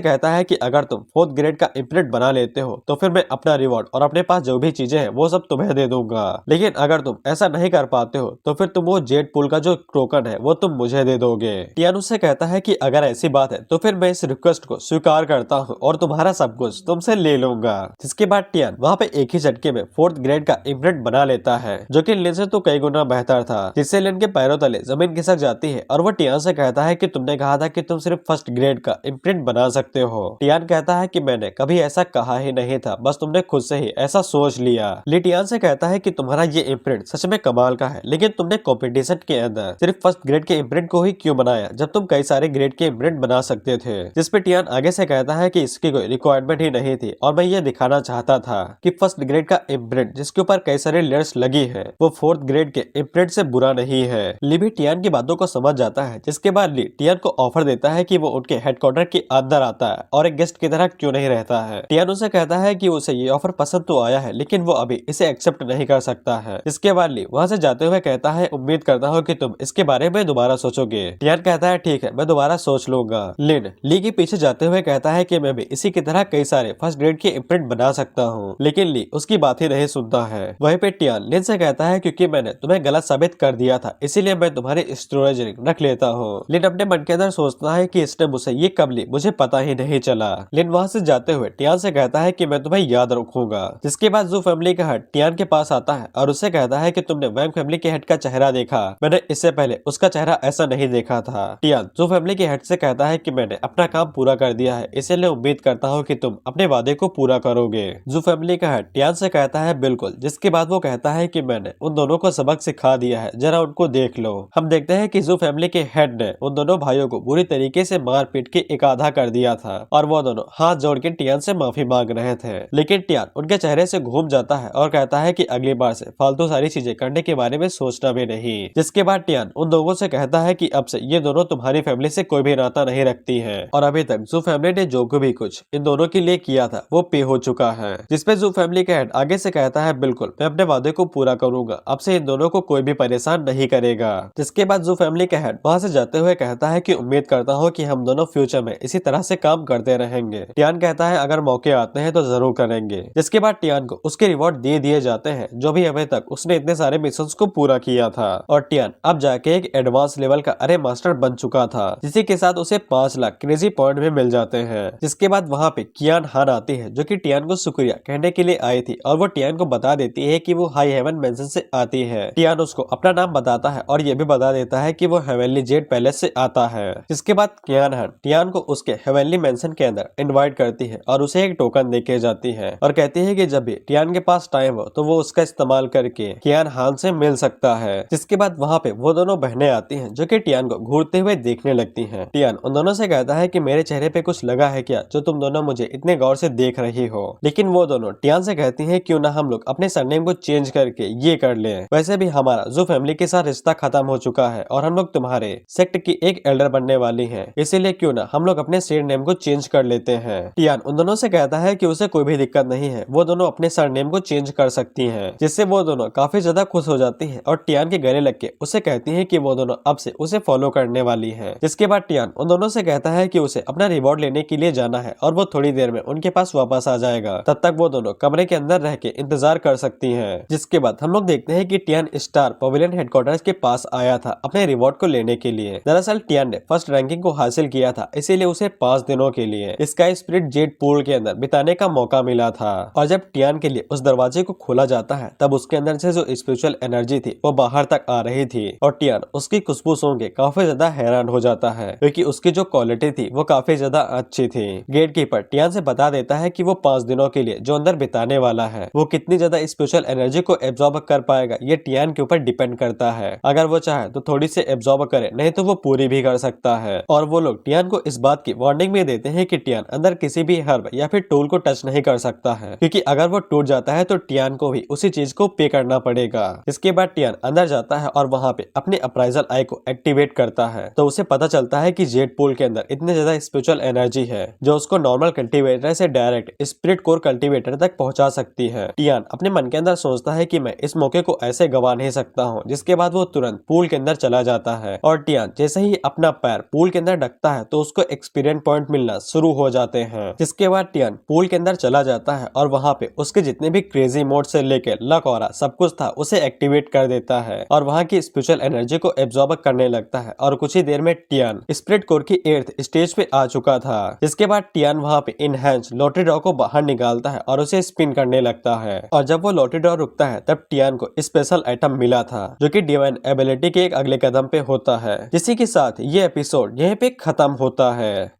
कहता है कि अगर तुम 4th ग्रेड का इम्प्रिंट बना लेते हो तो फिर मैं अपना रिवॉर्ड और अपने पास जो भी चीजें हैं वो सब तुम्हें दे दूंगा, लेकिन अगर तुम ऐसा नहीं कर पाते हो तो फिर तुम वो जेट पूल का जो टोकन है वो तुम मुझे दे दोगे। टियान उससे कहता है कि अगर ऐसी बात है तो फिर मैं इस रिक्वेस्ट को स्वीकार करता हूँ और तुम्हारा सब कुछ तुमसे ले लूंगा। जिसके बाद टियान वहाँ पे एक ही झटके में 4th ग्रेड का इम्प्रिंट बना लेता है, जो कि लिन से तो कई गुना बेहतर था, जिससे लिन के पैरों तले जमीन खिसक जाती है और वो टियान से कहता है कि तुमने कहा था कि तुम सिर्फ 1st ग्रेड का इम्प्रिंट बना सकते हो। टियान कहता है कि मैंने कभी ऐसा कहा ही नहीं था, बस तुमने खुद से ही ऐसा सोच लिया। ली टियान से कहता है कि तुम्हारा ये इम्प्रिंट सच में कमाल का है, लेकिन तुमने कॉम्पिटिशन के अंदर सिर्फ 1st ग्रेड के इम्प्रिंट को ही क्यों बनाया जब तुम कई सारे ग्रेड के इम्प्रिंट बना सकते थे। जिस पे टियान आगे से कहता है कि इसकी कोई रिक्वायरमेंट ही नहीं थी और मैं ये दिखाना चाहता था कि 1st ग्रेड का इम्प्रिंट जिसके ऊपर कई सारे लेयर्स लगी है वो 4th ग्रेड के इम्प्रिंट से बुरा नहीं है। ली भी टियान की बातों को समझ जाता है, जिसके बाद ली टियान को ऑफर देता है कि वो उनके हेडक्वार्टर के अंदर आता है और एक गेस्ट की तरह क्यों नहीं रहता है। टियान उसे कहता है कि उसे ये ऑफर पसंद तो आया है, लेकिन वो अभी इसे एक्सेप्ट नहीं कर सकता है। इसके बाद ली वहाँ से जाते हुए कहता है उम्मीद करता हूँ कि तुम इसके बारे में दोबारा सोचोगे। टियान कहता है ठीक है, मैं दोबारा सोच लूंगा। लिन ली के पीछे जाते हुए कहता है कि मैं भी इसी की तरह कई सारे 1st ग्रेड के इम्प्रिंट बना सकता हूँ, लेकिन ली उसकी बात ही नहीं सुनता है। वहीं पे टियान लिन से कहता है क्योंकि मैंने तुम्हें गलत साबित कर दिया था इसीलिए मैं तुम्हारी स्टोरेज रिंग रख लेता हूँ। लिन अपने मन के अंदर सोचता है कि इसने मुझसे ये कब ली, मुझे पता ही नहीं चला। लिन वहाँ से जाते हुए टियान से कहता है कि मैं तुम्हें याद रखूंगा। जिसके बाद जू फैमिली का हेड टियान के पास आता है और उससे कहता है कि तुमने वैंग फैमिली के हेड का चेहरा देखा, मैंने इससे पहले उसका चेहरा ऐसा नहीं देखा था। टियान जू फैमिली के हेड से कहता है कि मैंने अपना काम पूरा कर दिया है, इसीलिए उम्मीद करता हूँ कि तुम अपने वादे को पूरा करोगे। जू फैमिली का हेड टियान से कहता है बिल्कुल। जिसके बाद वो कहता है कि मैंने उन दोनों को सबक सिखा दिया है, जरा उनको देख लो। हम देखते हैं कि जू फैमिली के हेड ने उन दोनों भाइयों को बुरी तरीके से मार पीट के एक आधा कर दिया था और वो दोनों हाथ जोड़ के टियान से माफी मांग रहे थे, लेकिन टियान उनके चेहरे से घूम जाता है और कहता है कि अगली बार से फालतू सारी चीजें करने के बारे में सोचना भी नहीं। जिसके बाद टियान उन लोगों से कहता है कि अब से ये दोनों तुम्हारी फैमिली से कोई भी नाता नहीं रखती है और अभी तक जू फैमिली ने जो भी कुछ इन दोनों के लिए किया था वो पे हो चुका है। जिसपे जू फैमिली का हेड आगे से कहता है बिल्कुल, मैं अपने वादे को पूरा करूंगा, अब से इन दोनों को कोई भी परेशान नहीं करेगा। जिसके बाद जू फैमिली का हेड वहाँ से जाते हुए कहता है कि उम्मीद करता हूँ कि हम दोनों फ्यूचर में इसी तरह से काम करते रहेंगे। टियान कहता है अगर मौके आते हैं तो जरूर करेंगे। जिसके बाद टियान को उसके रिवॉर्ड दे दिए जाते हैं जो भी अभी तक उसने इतने सारे मिशंस को पूरा किया था और टियान अब जाके एक एडवांस लेवल का अरे मास्टर बन चुका था, जिसी के साथ उसे 5 लाख क्रेजी पॉइंट भी मिल जाते हैं। जिसके बाद वहाँ पे कियान हान आती है जो कि टियान को शुक्रिया कहने के लिए आई थी और वो टियान को बता देती है कि वो हाई हेवन मेंशन से आती है। टियान उसको अपना नाम बताता है और ये भी बता देता है कि वो हेवनली जेट पैलेस से आता है। जिसके बाद कियान हान टियान को उसके हेवनली मेंशन के अंदर इनवाइट करती है और उसे एक टोकन देके जाती है और कहती है कि जब भी टियान के पास टाइम हो तो वो उसका इस्तेमाल करके कियान हान से मिल सकता है। जिसके बाद वहाँ पे वो दोनों बहनें आती हैं जो कि टियान को घूरते हुए देखने लगती हैं। टियान उन दोनों से कहता है कि मेरे चेहरे पे कुछ लगा है क्या जो तुम दोनों मुझे इतने गौर से देख रही हो, लेकिन वो दोनों टियान से कहती हैं क्यों ना हम लोग अपने सरनेम को चेंज करके ये कर लें, वैसे भी हमारा जू फैमिली के साथ रिश्ता खत्म हो चुका है और हम लोग तुम्हारे सेक्ट की एक एल्डर बनने वाली हैं, इसीलिए क्यों ना हम लोग अपने सरनेम को चेंज कर लेते हैं। टियान उन दोनों से कहता है कि उसे कोई भी दिक्कत नहीं है, वो दोनों अपने सरनेम को चेंज कर सकती हैं, जिससे वो दोनों काफी ज्यादा खुश हो जाती हैं और टियान के गले लग के उसे कहती हैं कि वो दोनों अब से उसे फॉलो करने वाली हैं। जिसके बाद टियान उन दोनों से कहता है कि उसे अपना रिवॉर्ड लेने के लिए जाना है और वो थोड़ी देर में उनके पास वापस आ जाएगा, तब तक वो दोनों कमरे के अंदर रह के इंतजार कर सकती हैं। जिसके बाद हम लोग देखते हैं कि टियान स्टार पवेलियन हेडक्वार्टर्स के पास आया था अपने रिवॉर्ड को लेने के लिए। दरअसल टियान ने फर्स्ट रैंकिंग को हासिल किया था, इसीलिए उसे 5 दिनों के लिए स्काई स्पिरिट जेट पूल के अंदर बिताने का मौका मिला था और जब टियान के लिए उस दरवाजे को खोला जाता है तब उसके अंदर से जो स्पिरिचुअल एनर्जी थी वो बाहर तक आ रही थी और टियान उसकी खुशबू सूंघ के काफी ज्यादा हैरान हो जाता है क्योंकि उसकी जो क्वालिटी थी वो काफी ज्यादा अच्छी थी। गेट कीपर टियान से बता देता है कि वो 5 दिनों के लिए जो अंदर बिताने वाला है वो कितनी ज्यादा स्पिरिचुअल एनर्जी को एब्जॉर्ब कर पाएगा ये टियान के ऊपर डिपेंड करता है। अगर वो चाहे तो थोड़ी सी एब्जॉर्ब करे, नहीं तो वो पूरी भी कर सकता है। और वो लोग टियान को इस बात की वार्निंग भी देते हैं कि टियान अंदर किसी भी हर्ब या फिर टूल को टच नहीं कर सकता है, क्योंकि अगर वो टूट जाता है तो टियान को भी उसी चीज को पे करना पड़ेगा। इसके बाद टियान अंदर जाता है और वहाँ पे अपने अप्राइजल आई को एक्टिवेट करता है तो उसे पता चलता है कि जेट पूल के अंदर इतनी ज्यादा स्पिरिचुअल एनर्जी है जो उसको नॉर्मल कल्टीवेटर से डायरेक्ट स्पिरिट कोर कल्टीवेटर तक पहुंचा सकती है। टियान अपने मन के अंदर सोचता है कि मैं इस मौके को ऐसे गवा नहीं सकता हूँ। जिसके बाद वो तुरंत पूल के अंदर चला जाता है और टियान जैसे ही अपना पैर पूल के अंदर ढकता है तो उसको एक्सपीरियंस पॉइंट मिलना शुरू हो जाते हैं, जिसके बाद टियान पूल के अंदर चला जाता है और वहाँ पे उसके जितने भी क्रेजी मोड से लेकर लक ऑरा सब कुछ था उसे एक्टिवेट कर देता है और वहाँ की स्पिरिचुअल एनर्जी को एब्जॉर्ब करने लगता है और कुछ ही देर में टियान स्पिरिट कोर की 8th स्टेज पे आ चुका था। जिसके बाद टियान वहाँ पे इनहैंस लॉटरी ड्रॉ को बाहर निकालता है और उसे स्पिन करने लगता है और जब वो लॉटरी ड्रॉ रुकता है तब टियान को स्पेशल आइटम मिला था जो कि डिवाइन एबिलिटी के एक अगले कदम पे होता है। जिसी के साथ ये एपिसोड यहीं पे खत्म होता है।